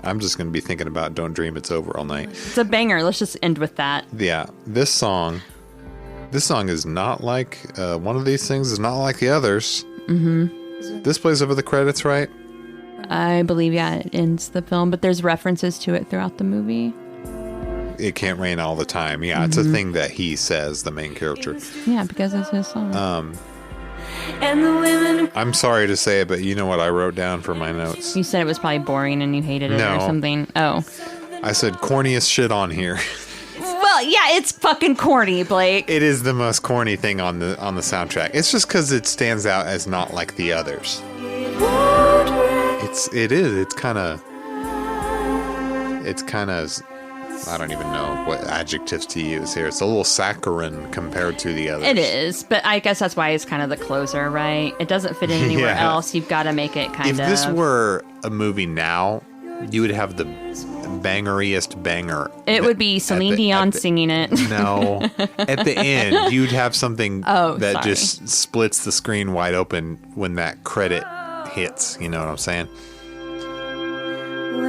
I'm just going to be thinking about Don't Dream It's Over All Night. It's a banger. Let's just end with that. Yeah. This song is not like, one of these things is not like the others. Mm-hmm. This plays over the credits, right? I believe, it ends the film, but there's references to it throughout the movie. It can't rain all the time. Yeah, it's a thing that he says, the main character. Yeah, because it's his song. I'm sorry to say it, but you know what I wrote down for my notes? You said it was probably boring and you hated it or something. Oh. I said corniest shit on here. Well, yeah, it's fucking corny, Blake. It is the most corny thing on the soundtrack. It's just because it stands out as not like the others. It's kind of I don't even know what adjectives to use here. It's a little saccharine compared to the others. It is, but I guess that's why it's kind of the closer, right? It doesn't fit in anywhere else. You've got to make it kind of... If this were a movie now, you would have the bangeriest banger. It would be Celine Dion singing it. No. At the end, you'd have something that just splits the screen wide open when that credit hits. You know what I'm saying?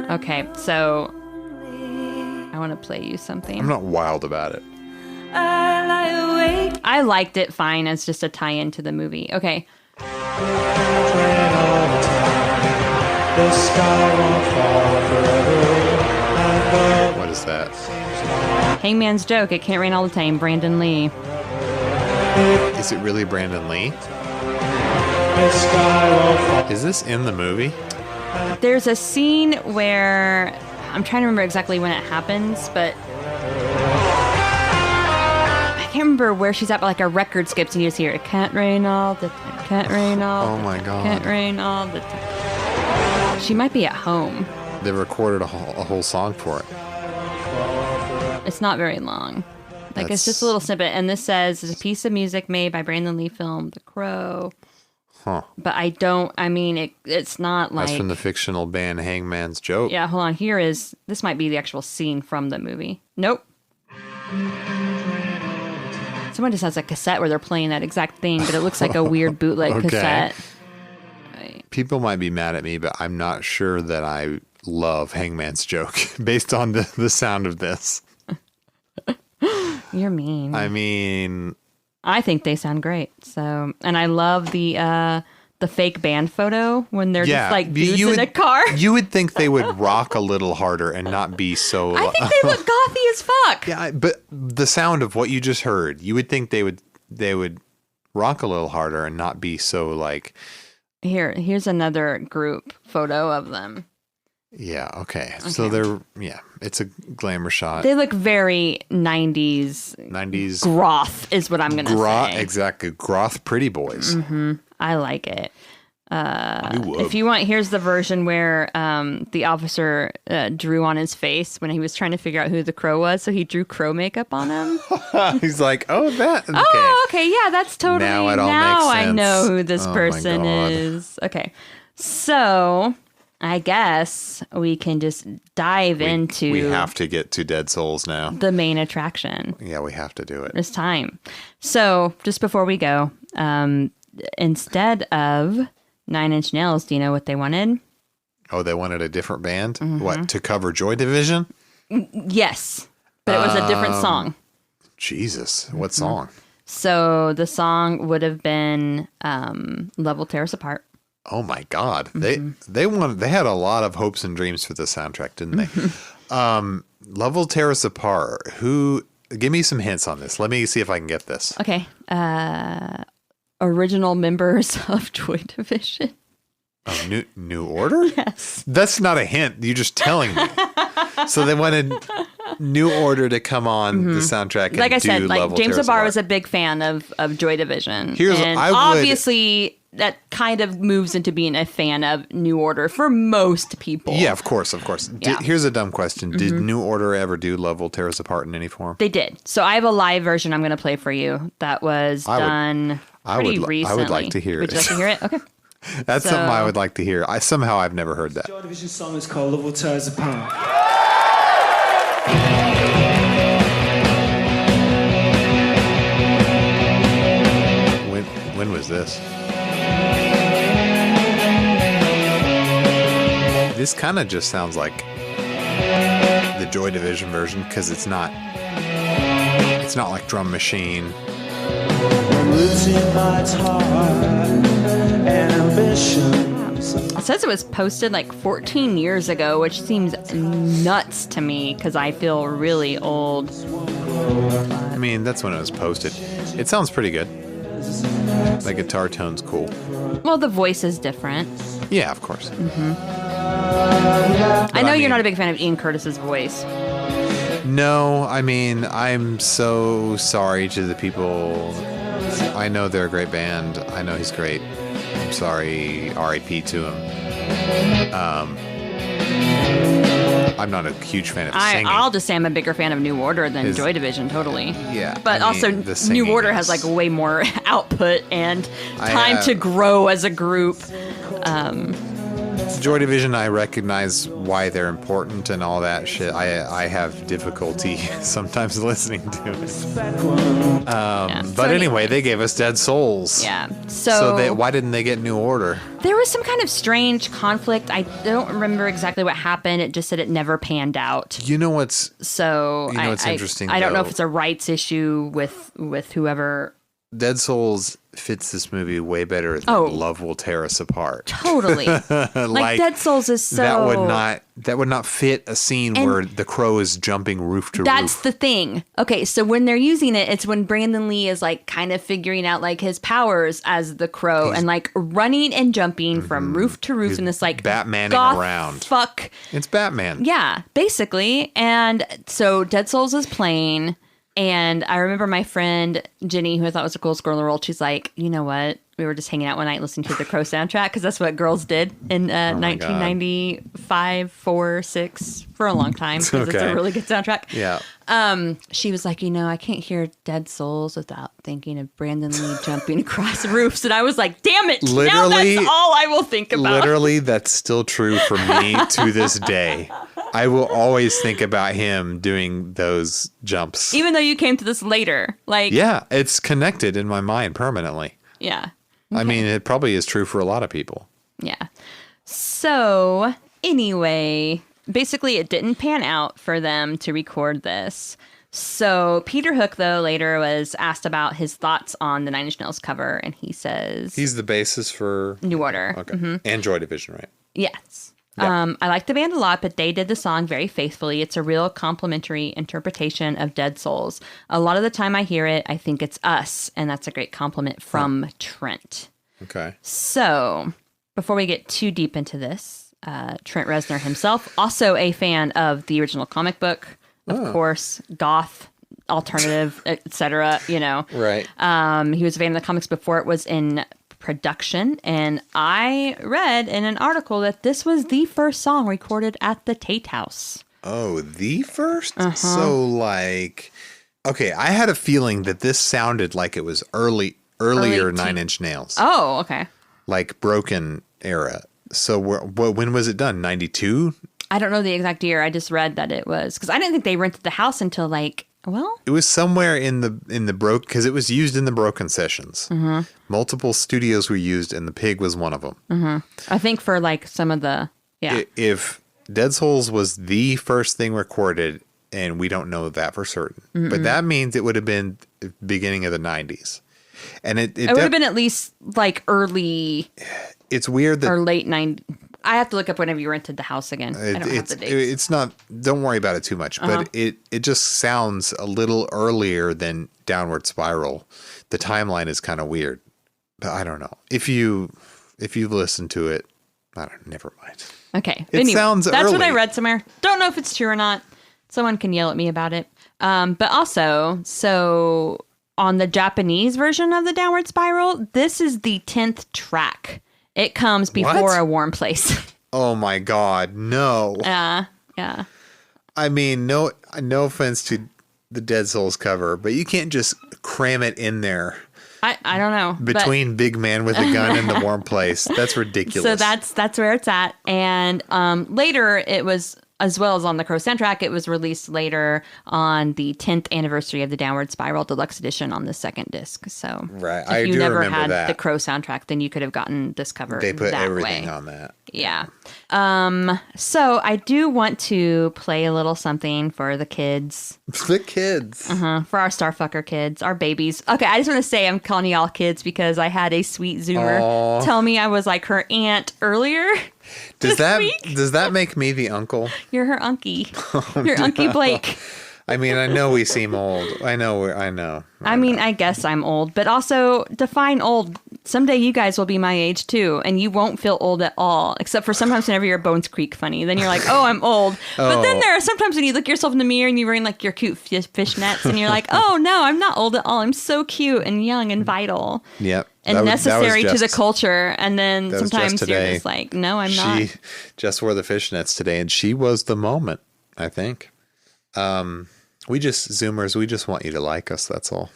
Okay, so... I want to play you something. I'm not wild about it. I liked it fine as just a tie-in to the movie. Okay. What is that? Hangman's Joke. It Can't Rain All the Time. Brandon Lee. Is it really Brandon Lee? Is this in the movie? There's a scene where... I'm trying to remember exactly when it happens, but I can't remember where she's at, but like a record skips and you just hear it can't rain all the time, can't rain all the time, can't rain all the time. She might be at home. They recorded a whole song for it. It's not very long. It's just a little snippet, and this says it's a piece of music made by Brandon Lee film The Crow. Huh. But it's not like... That's from the fictional band Hangman's Joke. Yeah, hold on. This might be the actual scene from the movie. Nope. Someone just has a cassette where they're playing that exact thing, but it looks like a weird bootleg cassette. Right. People might be mad at me, but I'm not sure that I love Hangman's Joke based on the sound of this. You're mean. I mean, I think they sound great. So, and I love the fake band photo when they're just like dudes in a car. You would think they would rock a little harder and not be so. I think they look gothy as fuck. Yeah, but the sound of what you just heard, you would think they would rock a little harder and not be so like. Here's another group photo of them. Yeah. Okay. So it's a glamour shot. They look very 90s. 90s. Groth is what I'm going to say. Exactly. Groth pretty boys. Mm-hmm. I like it. If you want, here's the version where the officer drew on his face when he was trying to figure out who the crow was. So he drew crow makeup on him. He's like, oh, that. Okay. Oh, okay. Yeah, that's totally. Now it all makes sense. I know who this person is. Okay. So I guess we can just dive into. We have to get to Dead Souls now. The main attraction. Yeah, we have to do it. It's time. So just before we go, instead of 9 Inch Nails, do you know what they wanted? Oh, they wanted a different band? Mm-hmm. What, to cover Joy Division? Yes, but it was a different song. Jesus, what song? So the song would have been Love Will Tear Us Apart. Oh my God. Mm-hmm. They had a lot of hopes and dreams for the soundtrack, didn't they? Love Will Tear Us Apart. Give me some hints on this. Let me see if I can get this. Okay. Original members of Joy Division. Oh, New Order? Yes. That's not a hint. You're just telling me. So they wanted New Order to come on the soundtrack and like I said, Love Will James Tear Us O'Barr Apart. was a big fan of Joy Division. And obviously that kind of moves into being a fan of New Order for most people. Yeah, of course. Yeah. Here's a dumb question. Did New Order ever do Love Will Tear Us Apart in any form? They did. So I have a live version I'm going to play for you that was done pretty recently. I would like to hear it. Would you like to hear it? Okay. That's something I would like to hear. I've never heard that. Joy Division song is called Love Will Tear Us Apart. When was this? This kind of just sounds like the Joy Division version because it's not like Drum Machine. It says it was posted like 14 years ago, which seems nuts to me because I feel really old. I mean, that's when it was posted. It sounds pretty good. The guitar tone's cool. Well, the voice is different. Yeah, of course. Mm-hmm. I know you're not a big fan of Ian Curtis's voice. No, I mean, I'm so sorry to the people. I know they're a great band. I know he's great. I'm sorry, R.I.P. to him. I'm not a huge fan of singing. I'll just say I'm a bigger fan of New Order than Joy Division, totally. Yeah. But also, New Order has like way more output and time to grow as a group. Joy Division, I recognize why they're important and all that shit. I have difficulty sometimes listening to it. But anyway, they gave us Dead Souls. Yeah. Why didn't they get New Order? There was some kind of strange conflict. I don't remember exactly what happened. It just said it never panned out. You know what's interesting? I don't know if it's a rights issue with whoever. Dead Souls fits this movie way better than Love Will Tear Us Apart. Totally. like Dead Souls is so that would not fit a scene where the crow is jumping roof to roof. That's the thing. Okay, so when they're using it, it's when Brandon Lee is like kind of figuring out like his powers as the crow and like running and jumping from roof to roof in this like Batmaning around. Fuck. It's Batman. Yeah, basically. And so Dead Souls is playing. And I remember my friend Jenny, who I thought was the coolest girl in the world, she's like, you know what? We were just hanging out one night listening to the Crow soundtrack because that's what girls did in 1995, 4, 6 for a long time because it's a really good soundtrack. Yeah. She was like, I can't hear Dead Souls without thinking of Brandon Lee jumping across roofs. And I was like, damn it. Now that's all I will think about. Literally, that's still true for me to this day. I will always think about him doing those jumps. Even though you came to this later. Yeah, it's connected in my mind permanently. Yeah. Okay. I mean, it probably is true for a lot of people. Yeah. So, anyway, basically it didn't pan out for them to record this. So Peter Hook, though, later was asked about his thoughts on the Nine Inch Nails cover, and he says... He's the bassist for... New Order. Okay. Mm-hmm. And Joy Division, right? Yes. Yeah. I like the band a lot, but they did the song very faithfully. It's a real complimentary interpretation of Dead Souls. A lot of the time I hear it, I think it's us, and that's a great compliment from Trent. Okay. So, before we get too deep into this, Trent Reznor himself, also a fan of the original comic book, of course, goth, alternative, etc. Right. He was a fan of the comics before it was in production, and I read in an article that this was the first song recorded at the Tate House. Oh, the first? So, like, okay, I had a feeling that this sounded like it was earlier Nine Inch Nails. Oh, okay. Like Broken era. So, when was it done? 92? I don't know the exact year. I just read that it was, because I didn't think they rented the house until it was somewhere in the Broke, because it was used in the Broken sessions. Mm-hmm. Multiple studios were used, and the Pig was one of them. Mm-hmm. I think for some of the If Dead Souls was the first thing recorded, and we don't know that for certain, but that means it would have been the beginning of the 90s, and it would have been at least early. It's weird that or late 90s. I have to look up whenever you rented the house again. I don't have the dates. It's not, don't worry about it too much, but it just sounds a little earlier than Downward Spiral. The timeline is kind of weird, but I don't know. If you listen to it, never mind. Okay. It sounds that's early. What I read somewhere. Don't know if it's true or not. Someone can yell at me about it. But also, so on the Japanese version of the Downward Spiral, this is the 10th track. It comes before A Warm Place. Oh my God, no. Yeah. I mean, no offense to the Dead Souls cover, but you can't just cram it in there. I don't know. Between Big Man with a Gun and The Warm Place. That's ridiculous. So that's where it's at. And later it was, as well as on the Crow soundtrack, it was released later on the 10th anniversary of the Downward Spiral Deluxe Edition on the second disc. So right. If you never had that. the Crow soundtrack, then you could have gotten this cover. They put that everything way. on that. Yeah. So I do want to play a little something for the kids. The kids. For our Starfucker kids, our babies. Okay, I just want to say I'm calling y'all kids because I had a sweet Zoomer tell me I was like her aunt earlier. Does that make me the uncle? You're her unkie. You're Unkie Blake. I mean, I know we seem old. I know. I mean, I guess I'm old, but also define old. Someday you guys will be my age too, and you won't feel old at all, except for sometimes whenever you're Bones Creek funny. Then you're like, oh, I'm old. But then there are sometimes when you look yourself in the mirror and you're wearing like your cute fishnets, and you're like, oh no, I'm not old at all. I'm so cute and young and vital. Yep. And necessary to the culture. And then sometimes you're just like, no, I'm not. She just wore the fishnets today, and she was the moment, I think. We Zoomers, we just want you to like us, that's all.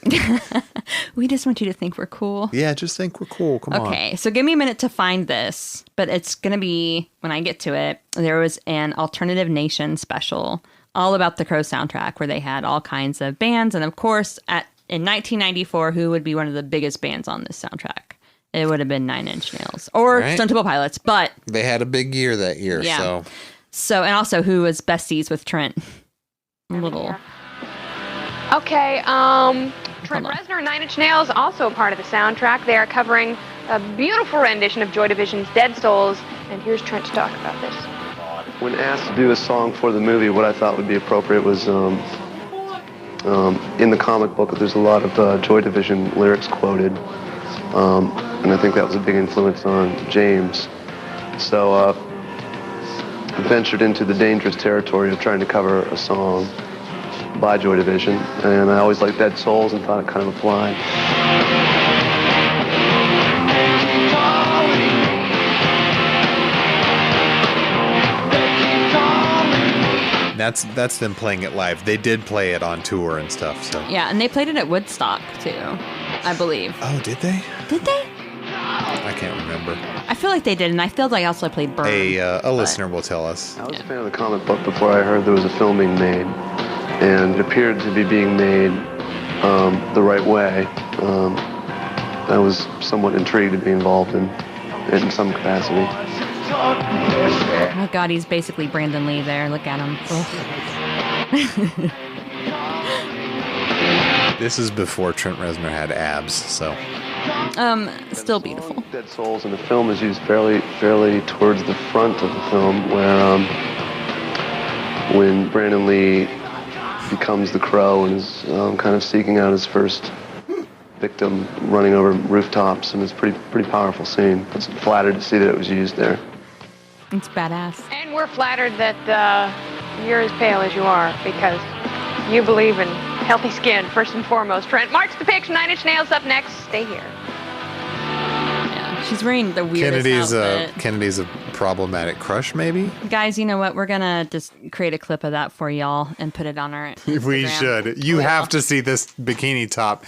We just want you to think we're cool. Yeah, just think we're cool. Come on. Okay, so give me a minute to find this, but it's going to be, when I get to it, there was an Alternative Nation special all about the Crow soundtrack where they had all kinds of bands. And of course, in 1994, who would be one of the biggest bands on this soundtrack? It would have been Nine Inch Nails or Stone Temple Pilots, but... They had a big year that year, So, and also who was besties with Trent? Okay, Trent Reznor and Nine Inch Nails, also a part of the soundtrack. They are covering a beautiful rendition of Joy Division's Dead Souls, and here's Trent to talk about this. When asked to do a song for the movie, what I thought would be appropriate was, in the comic book, there's a lot of Joy Division lyrics quoted, and I think that was a big influence on James. So, ventured into the dangerous territory of trying to cover a song by Joy Division, and I always liked Dead Souls and thought it kind of applied. That's them playing it live. They did play it on tour and stuff. So yeah, and they played it at Woodstock too, I believe. Oh, did they? Did they? I can't remember. I feel like they did, and I feel like I also played Burn. A listener will tell us. I was a fan of the comic book before I heard there was a film being made, and it appeared to be being made the right way. I was somewhat intrigued to be involved in it in some capacity. Oh God, he's basically Brandon Lee there. Look at him. This is before Trent Reznor had abs, so. Still beautiful. Dead Souls in the film is used fairly towards the front of the film, where when Brandon Lee becomes the Crow and is kind of seeking out his first victim, running over rooftops, and it's a pretty powerful scene. I was flattered to see that it was used there. It's badass. And we're flattered that you're as pale as you are, because you believe in healthy skin, first and foremost. Trent, March the Pitch, 9 Inch Nails up next. Stay here. Yeah, she's wearing the weirdest outfit. Kennedy's a problematic crush, maybe? Guys, you know what? We're going to just create a clip of that for y'all and put it on our Instagram. We should. You have to see this bikini top.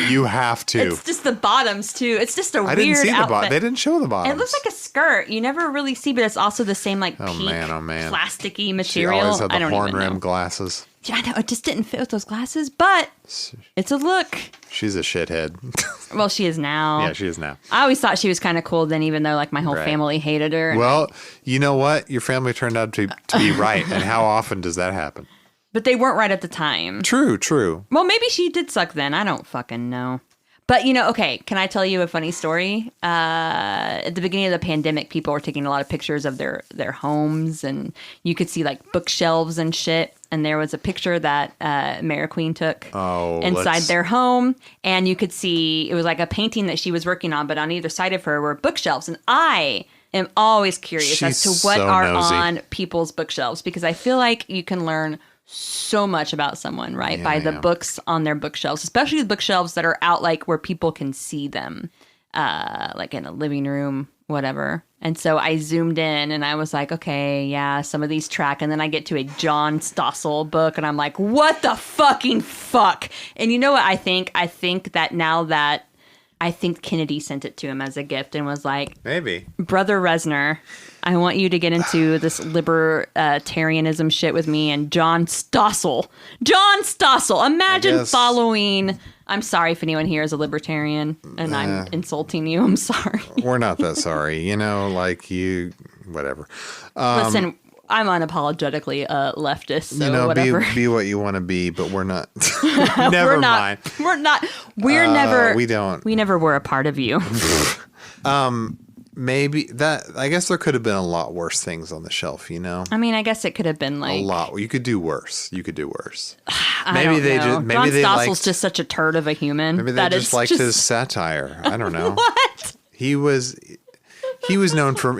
You have to. It's just the bottoms, too. It's just a weird outfit. I didn't see the bottom. They didn't show the bottoms. It looks like a skirt. You never really see, but it's also the same, like, pink, plasticky material. She always had the horn rim glasses. Yeah, I know. It just didn't fit with those glasses, but it's a look. She's a shithead. Well, she is now. Yeah, she is now. I always thought she was kind of cool then, even though like my whole family hated her. Well, you know what? Your family turned out to be right. And how often does that happen? But they weren't right at the time. True. Well, maybe she did suck then. I don't fucking know. But, you know, okay, can I tell you a funny story? At the beginning of the pandemic, people were taking a lot of pictures of their homes, and you could see, like, bookshelves and shit. And there was a picture that Mary Queen took inside their home. And you could see, it was like a painting that she was working on, but on either side of her were bookshelves. And I am always curious as to what are on people's bookshelves, because I feel like you can learn so much about someone, right? By the books on their bookshelves, especially the bookshelves that are out like where people can see them, like in a living room, whatever. And so I zoomed in and I was like, okay, yeah, some of these track. And then I get to a John Stossel book and I'm like, what the fucking fuck? And you know what I think? I think that now that I think Kennedy sent it to him as a gift and was like, maybe, Brother Reznor, I want you to get into this libertarianism shit with me and John Stossel. Imagine following. I'm sorry if anyone here is a libertarian and I'm insulting you. I'm sorry. We're not that sorry. You know, like you, whatever. Listen, I'm unapologetically a leftist, so you know, whatever. Be what you want to be, but we're not. Never mind. We're not. We're never. We don't. We never were a part of you. Maybe that. I guess there could have been a lot worse things on the shelf. You know. I mean, I guess it could have been like a lot. You could do worse. Maybe John Stossel's just such a turd of a human. Maybe they just liked his satire. I don't know. What? He was known for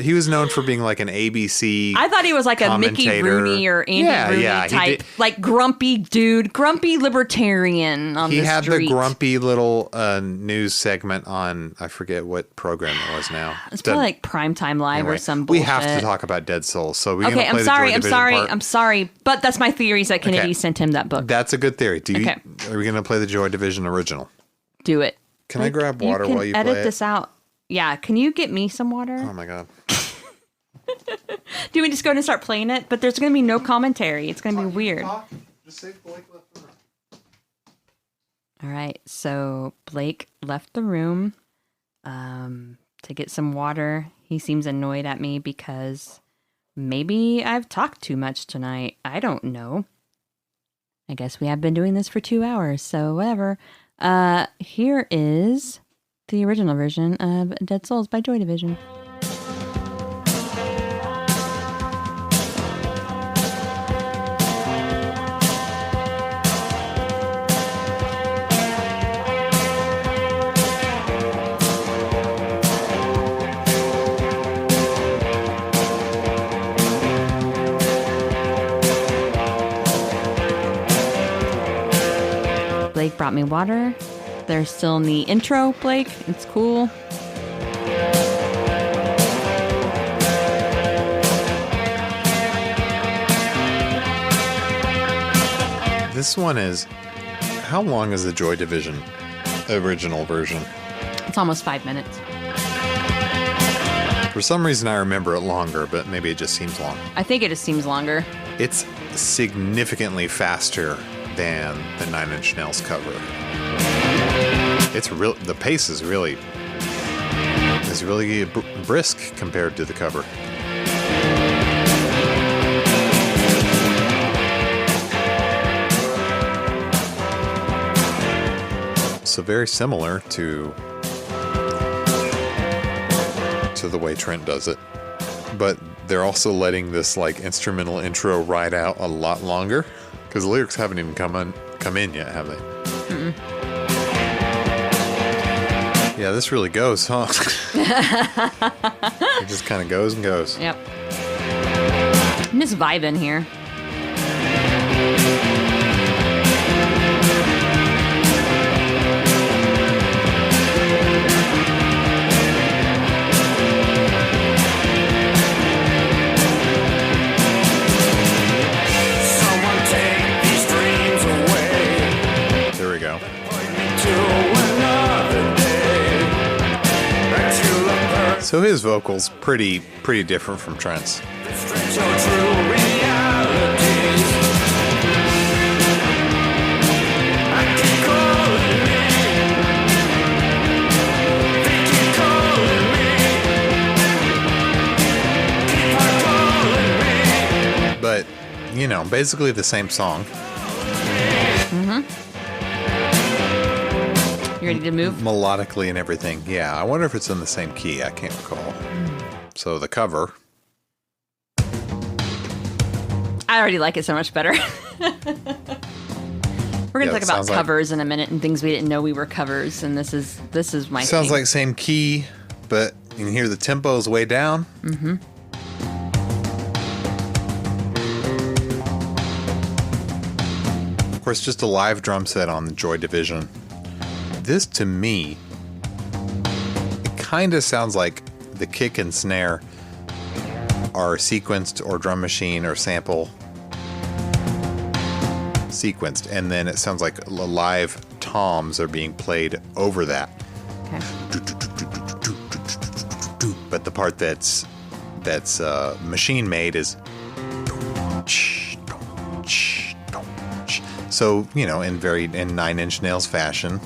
being like an ABC. I thought he was like a Mickey Rooney or Andy Rooney type, like grumpy dude, grumpy libertarian on the street. He had the grumpy little news segment on, I forget what program it was now. It's probably like Primetime Live or some bullshit. We have to talk about Dead Souls, so we okay. I'm sorry, but that's my theory is that Kennedy sent him that book. That's a good theory. Are we going to play the Joy Division original? Do it. Can I grab water while you play it? Edit this out. Yeah, can you get me some water? Oh my god. Do we just go ahead and start playing it? But there's going to be no commentary. It's going to be weird. Just say Blake left the room. All right, so Blake left the room to get some water. He seems annoyed at me because maybe I've talked too much tonight. I don't know. I guess we have been doing this for 2 hours, so whatever. Here is the original version of Dead Souls by Joy Division. Blake brought me water. They're still in the intro, Blake. It's cool. This one is... How long is the Joy Division original version? It's almost 5 minutes. For some reason I remember it longer, but maybe it just seems long. I think it just seems longer. It's significantly faster than the 9 Inch Nails cover. It's real. The pace is really brisk compared to the cover. So very similar to the way Trent does it. But they're also letting this like instrumental intro ride out a lot longer because the lyrics haven't even come in yet, have they? Mm-mm. Yeah, this really goes, huh? It just kind of goes and goes. Yep. I'm just vibing here. So his vocal's pretty different from Trent's. But, you know, basically the same song. Mm-hmm. You ready to move? Melodically and everything. Yeah, I wonder if it's in the same key. I can't recall. So the cover. I already like it so much better. We're going to talk about covers in a minute and things we didn't know we were covers. And this is my Sounds thing. like same key, but you can hear the tempo is way down. Mm-hmm. Of course, just a live drum set on the Joy Division. This, to me, it kind of sounds like the kick and snare are sequenced or drum machine or sample sequenced, and then it sounds like live toms are being played over that. Okay. But the part that's machine made is so, you know, in 9 Inch Nails fashion.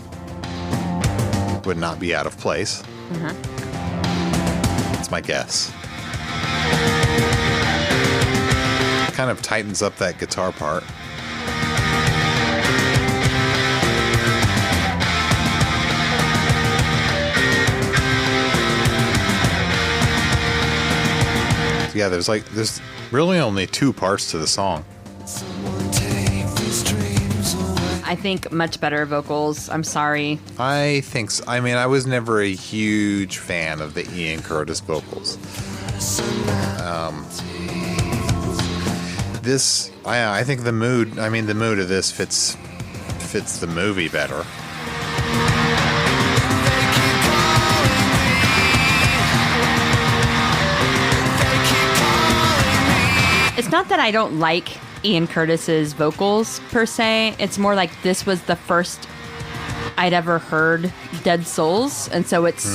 Would not be out of place. Mm-hmm. That's my guess. Kind of tightens up that guitar part. So yeah, there's really only 2 parts to the song. I think much better vocals. I'm sorry. I think so. I mean, I was never a huge fan of the Ian Curtis vocals. I think the mood of this fits the movie better. It's not that I don't like Ian Curtis's vocals per se. It's more like this was the first I'd ever heard Dead Souls, and so it's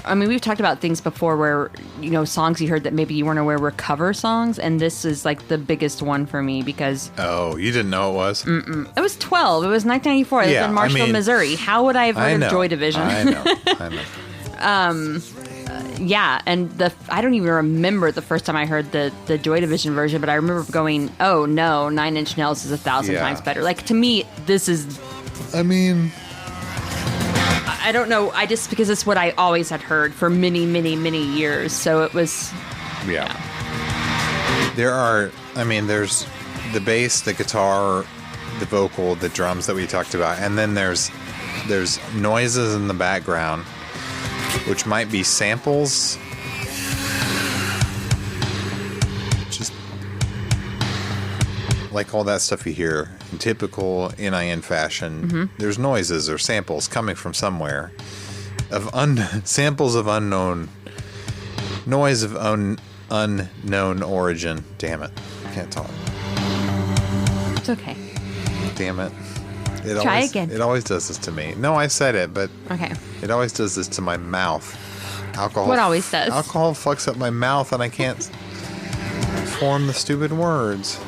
I mean, we've talked about things before where, you know, songs you heard that maybe you weren't aware were cover songs, and this is like the biggest one for me because oh, you didn't know it was? Mm-mm. It was 12. It was 1994. It was in Marshall, Missouri. How would I have heard of Joy Division? I know. Yeah, and I don't even remember the first time I heard the Joy Division version, but I remember going, oh no, 9 Inch Nails is 1,000 times better. Like, to me, this is... I mean... I don't know, because it's what I always had heard for many, many, many years, so it was... Yeah. There's the bass, the guitar, the vocal, the drums that we talked about, and then there's noises in the background, which might be samples. Just like all that stuff you hear in typical NIN fashion. Mm-hmm. There's noises or samples coming from somewhere of samples of unknown noise of unknown origin. Damn it, I can't talk. It's okay. Damn it. Try again. It always does this to me. No, I said it, but okay. It always does this to my mouth. Alcohol. What always does? Alcohol fucks up my mouth, and I can't form the stupid words.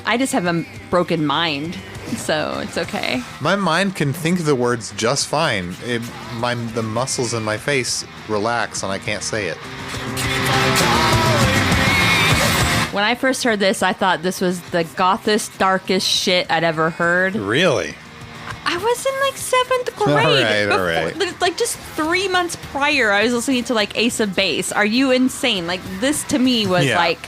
I just have a broken mind, so it's okay. My mind can think the words just fine. The muscles in my face relax, and I can't say it. When I first heard this, I thought this was the gothest, darkest shit I'd ever heard. Really? I I was in like 7th grade. All right. Like just 3 months prior, I was listening to like Ace of Base. Are you insane? Like this to me was like,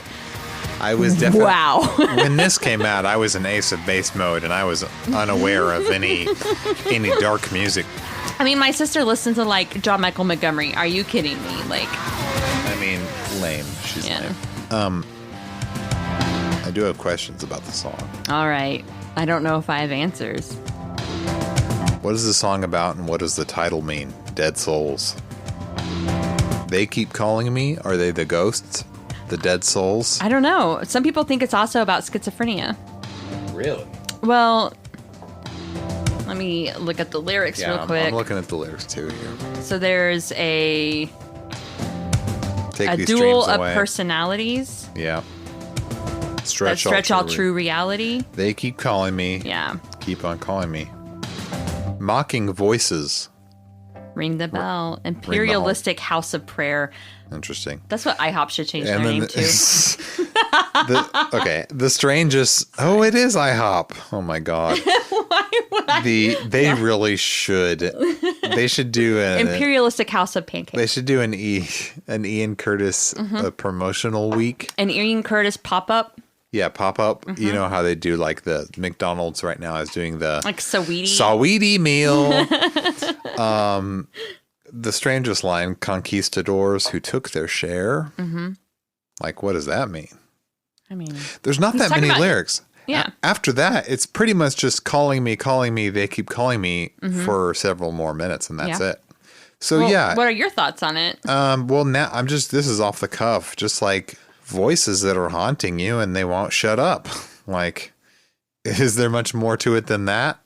I was definitely, wow. When this came out, I was in Ace of Base mode, and I was unaware of any dark music. I mean, my sister listened to like John Michael Montgomery. Are you kidding me? Like, I mean, lame. She's lame. I do have questions about the song. All right. I don't know if I have answers. What is the song about, and what does the title mean? Dead souls. They keep calling me. Are they the ghosts? The dead souls? I don't know. Some people think it's also about schizophrenia. Really? Well, let me look at the lyrics real quick. I'm looking at the lyrics too here. So there's a Take duel of personalities. Yeah. Stretch all true reality. They keep calling me. Yeah. Keep on calling me. Mocking voices. Ring the bell. Imperialistic House of Prayer. Interesting. That's what IHOP should change their name to. The strangest. Oh, it is IHOP. Oh my God. Why would I? They really should. They should do an Imperialistic House of Pancakes. They should do an Ian Curtis promotional week. An Ian Curtis pop up. Yeah, pop up. Mm-hmm. You know how they do like the McDonald's right now is doing the like Saweetie meal. The strangest line: conquistadors who took their share. Mm-hmm. Like, what does that mean? I mean, there's not that many lyrics. Yeah. After that, it's pretty much just calling me. They keep calling me for several more minutes, and that's it. So what are your thoughts on it? Well, now this is off the cuff, just like voices that are haunting you and they won't shut up. Like, is there much more to it than that?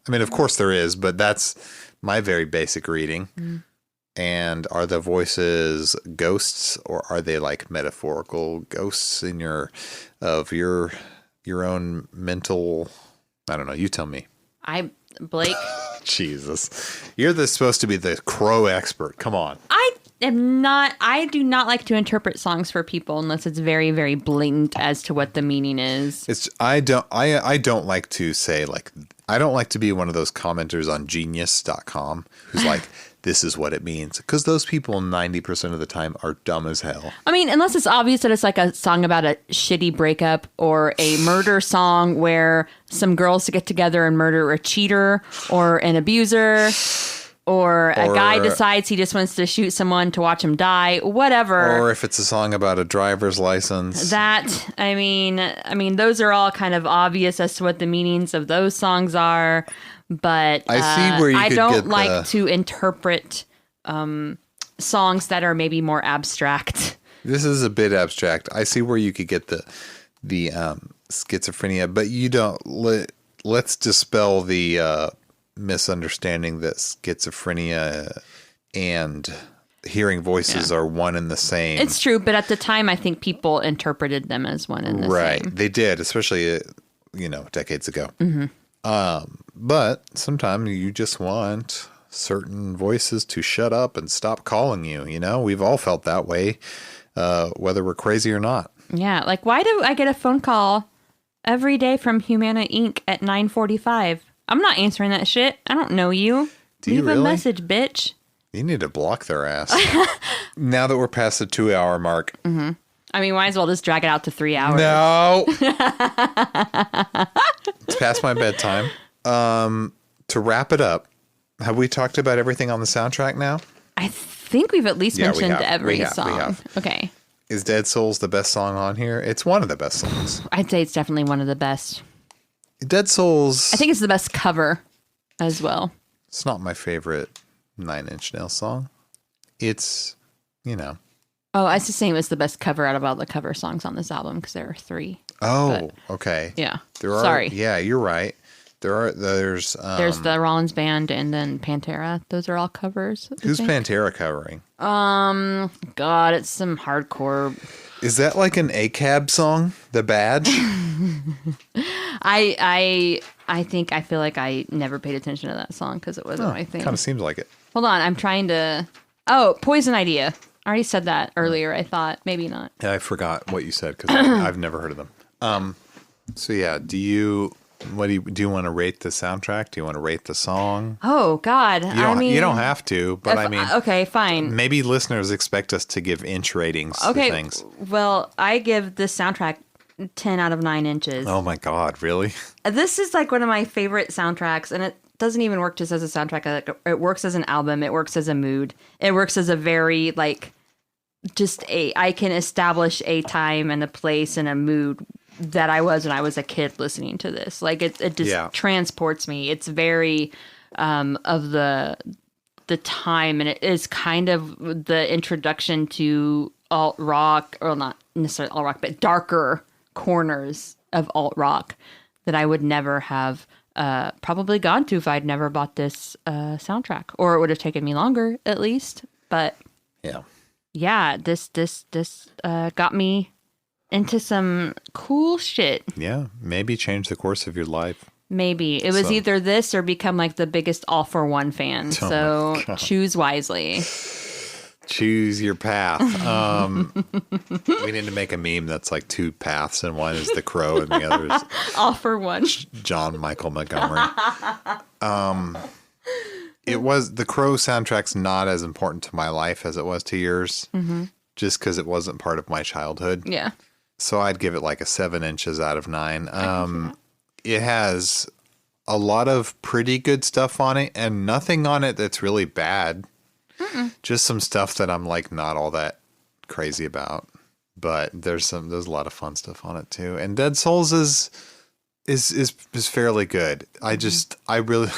I mean, of course there is, but that's my very basic reading. Mm. And are the voices ghosts, or are they like metaphorical ghosts in your own mental? I don't know. You tell me. Blake. Jesus, you're supposed to be the crow expert. Come on. I do not like to interpret songs for people unless it's very, very blatant as to what the meaning is. I don't like to say, like, I don't like to be one of those commenters on genius.com who's like, this is what it means. Because those people 90% of the time are dumb as hell. I mean, unless it's obvious that it's like a song about a shitty breakup or a murder song where some girls get together and murder a cheater or an abuser. Or a guy decides he just wants to shoot someone to watch him die, whatever. Or if it's a song about a driver's license. I mean, those are all kind of obvious as to what the meanings of those songs are. But I see where I don't like to interpret songs that are maybe more abstract. This is a bit abstract. I see where you could get the schizophrenia, but you don't. Let's dispel the misunderstanding that schizophrenia and hearing voices are one and the same. It's true, but at the time, I think people interpreted them as one and the same. Right, they did, especially decades ago. Mm-hmm. But sometimes you just want certain voices to shut up and stop calling you. You know, we've all felt that way, whether we're crazy or not. Yeah, like why do I get a phone call every day from Humana Inc. at 9:45? I'm not answering that shit. I don't know you. Leave a message, bitch. You need to block their ass. Now that we're past the 2-hour mark. Mm-hmm. I mean, might as well just drag it out to 3 hours. No. It's past my bedtime. To wrap it up, have we talked about everything on the soundtrack now? I think we've at least mentioned every song. We have. Okay. Is Dead Souls the best song on here? It's one of the best songs. I'd say it's definitely one of the best. Dead Souls. I think it's the best cover as well. It's not my favorite Nine Inch Nails song. It's, Oh, I was just saying it was the best cover out of all the cover songs on this album because there are 3. Oh, okay. Yeah. Sorry. Yeah, you're right. There's the Rollins Band and then Pantera. Those are all covers. Who's Pantera covering? God, it's some hardcore. Is that like an ACAB song? The Badge? I feel like I never paid attention to that song because it wasn't my thing. Kind of seems like it. Hold on, I'm trying to. Oh, Poison Idea. I already said that earlier. I thought maybe not. Yeah, I forgot what you said because I've never heard of them. So yeah, do you What do you want to rate the soundtrack? Do you want to rate the song? Oh God. You don't have to, but I mean, okay, fine. Maybe listeners expect us to give inch ratings to things. Well, I give this soundtrack 10 out of 9 inches. Oh my God, really? This is like one of my favorite soundtracks, and it doesn't even work just as a soundtrack. It works as an album. It works as a mood. It works as a very like I can establish a time and a place and a mood that I was when I was a kid listening to this. Like it just transports me. It's very of the time, and it is kind of the introduction to alt rock, or not necessarily alt rock, but darker corners of alt rock that I would never have probably gone to if I'd never bought this soundtrack, or it would have taken me longer at least. But yeah, this got me into some cool shit. Yeah, maybe change the course of your life. Maybe. It was either this or become like the biggest All for One fan. So choose wisely. Choose your path. We need to make a meme that's like 2 paths, and one is the Crow and the other is All for One. John Michael Montgomery. It was the Crow soundtrack's not as important to my life as it was to yours, just because it wasn't part of my childhood. Yeah. So I'd give it like a 7 inches out of 9. It has a lot of pretty good stuff on it, and nothing on it that's really bad. Just some stuff that I'm like not all that crazy about, but there's a lot of fun stuff on it too. And Dead Souls is fairly good. I really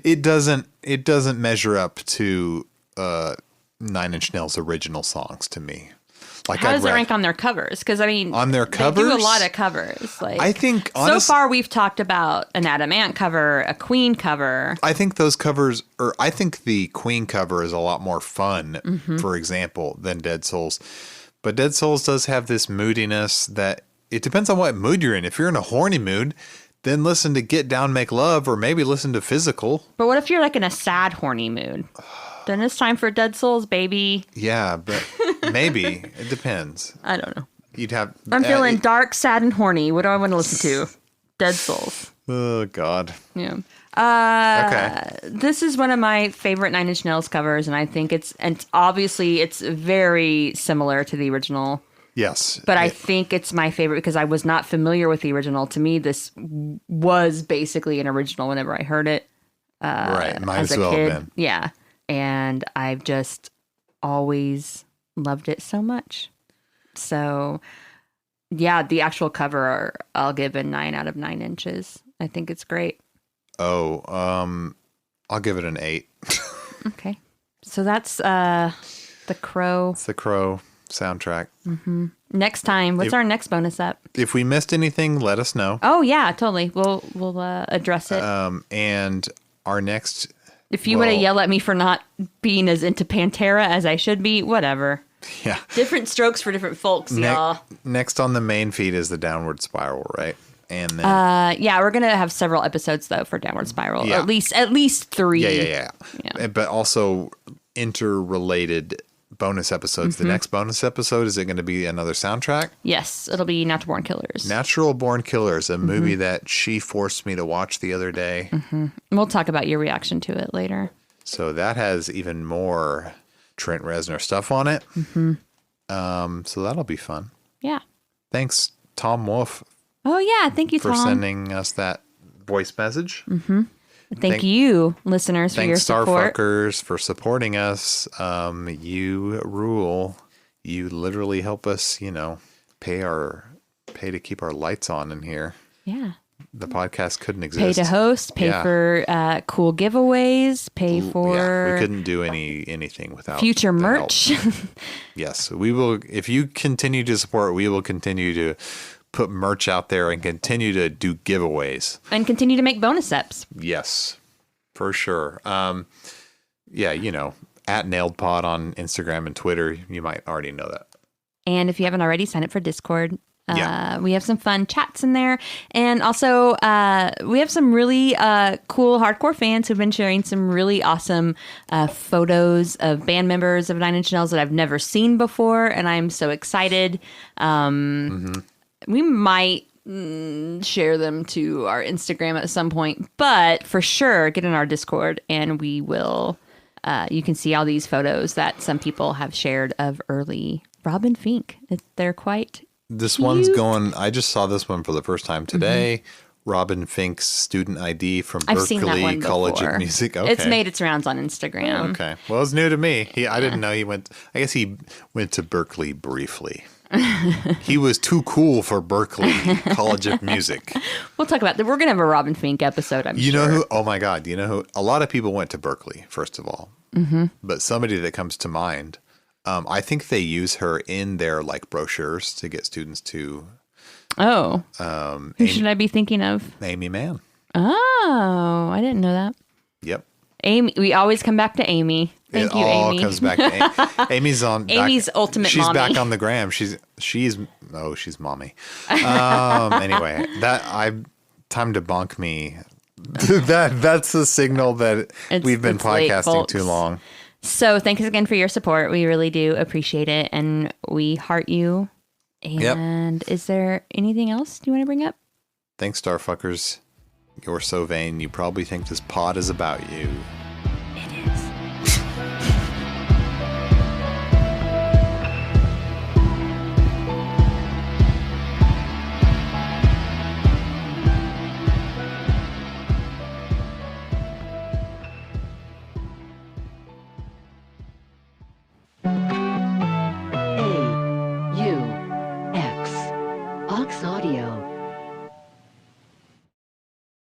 it doesn't measure up to 9 Inch Nails' original songs to me. Like, how does it rank on their covers? Because I mean, on their covers, they do a lot of covers. Like, I think honestly, so far we've talked about an Adam Ant cover, a Queen cover. I think those covers, or I think the Queen cover is a lot more fun, for example, than Dead Souls. But Dead Souls does have this moodiness that it depends on what mood you're in. If you're in a horny mood, then listen to Get Down, Make Love, or maybe listen to Physical. But what if you're like in a sad, horny mood? Then it's time for Dead Souls, baby. Yeah, but maybe. It depends. I don't know. I'm feeling dark, sad, and horny. What do I want to listen to? Dead Souls. Oh, God. Yeah. Okay. This is one of my favorite 9 Inch Nails covers, and I think it's very similar to the original. Yes. But I think it's my favorite because I was not familiar with the original. To me, this was basically an original whenever I heard it. Right. Might as as a well kid. have been. Yeah. And I've just always loved it so much. So, yeah, the actual cover I'll give a 9 out of 9 inches. I think it's great. Oh, I'll give it an 8. Okay. So that's the Crow. It's the Crow soundtrack. Mm-hmm. Next time, what's our next bonus up? If we missed anything, let us know. Oh, yeah, totally. We'll address it. And our next... If you want to yell at me for not being as into Pantera as I should be, whatever. Yeah. Different strokes for different folks, y'all. Next on the main feed is the Downward Spiral, right? And then yeah, we're gonna have several episodes though for Downward Spiral. Yeah. At least 3. Yeah. But also interrelated bonus episodes. The next bonus episode, is it going to be another soundtrack? Yes, it'll be Natural Born Killers. Natural Born Killers, a movie that she forced me to watch the other day. We'll talk about your reaction to it later. So that has even more Trent Reznor stuff on it. So that'll be fun. Yeah. Thanks, Tom Wolf. Oh yeah, thank you, Tom, for sending us that voice message. Thank you, listeners, for your support. Thanks, Starfuckers, for supporting us. You rule. You literally help us, pay to keep our lights on in here. Yeah. The podcast couldn't exist. Pay to host, pay for cool giveaways, pay for... Yeah, we couldn't do anything without future merch. Yes, we will. If you continue to support, we will continue to put merch out there and continue to do giveaways. And continue to make bonus eps. Yes, for sure. Yeah, at NailedPod on Instagram and Twitter. You might already know that. And if you haven't already, sign up for Discord. We have some fun chats in there. And also, we have some really cool hardcore fans who've been sharing some really awesome photos of band members of 9 Inch Nails that I've never seen before. And I'm so excited. We might share them to our Instagram at some point. But for sure, get in our Discord and we will. You can see all these photos that some people have shared of early Robin Fink. They're quite. This cute. One's going. I just saw this one for the first time today. Robin Fink's student ID from Berklee College of Music. Okay. It's made its rounds on Instagram. Oh, okay. Well, it's new to me. I didn't know he went. I guess he went to Berklee briefly. He was too cool for Berklee College of Music. We'll talk about that. We're going to have a Robin Fink episode, I'm sure. You know who? Oh, my God. You know who? A lot of people went to Berklee, first of all. Mm-hmm. But somebody that comes to mind, I think they use her in their like brochures to get students to... Oh, who should I be thinking of? Amy Mann. Oh, I didn't know that. Yep. Amy, we always come back to Amy. Thank you, Amy. It all comes back to Amy. Amy's ultimate she's mommy. Back on the gram. She's mommy. Anyway, time to bonk me. That's a signal that we've been podcasting late, too long. So thanks again for your support. We really do appreciate it, and we heart you. And Is there anything else you want to bring up? Thanks, Starfuckers. You're so vain. You probably think this pod is about you. It is. AUX Audio.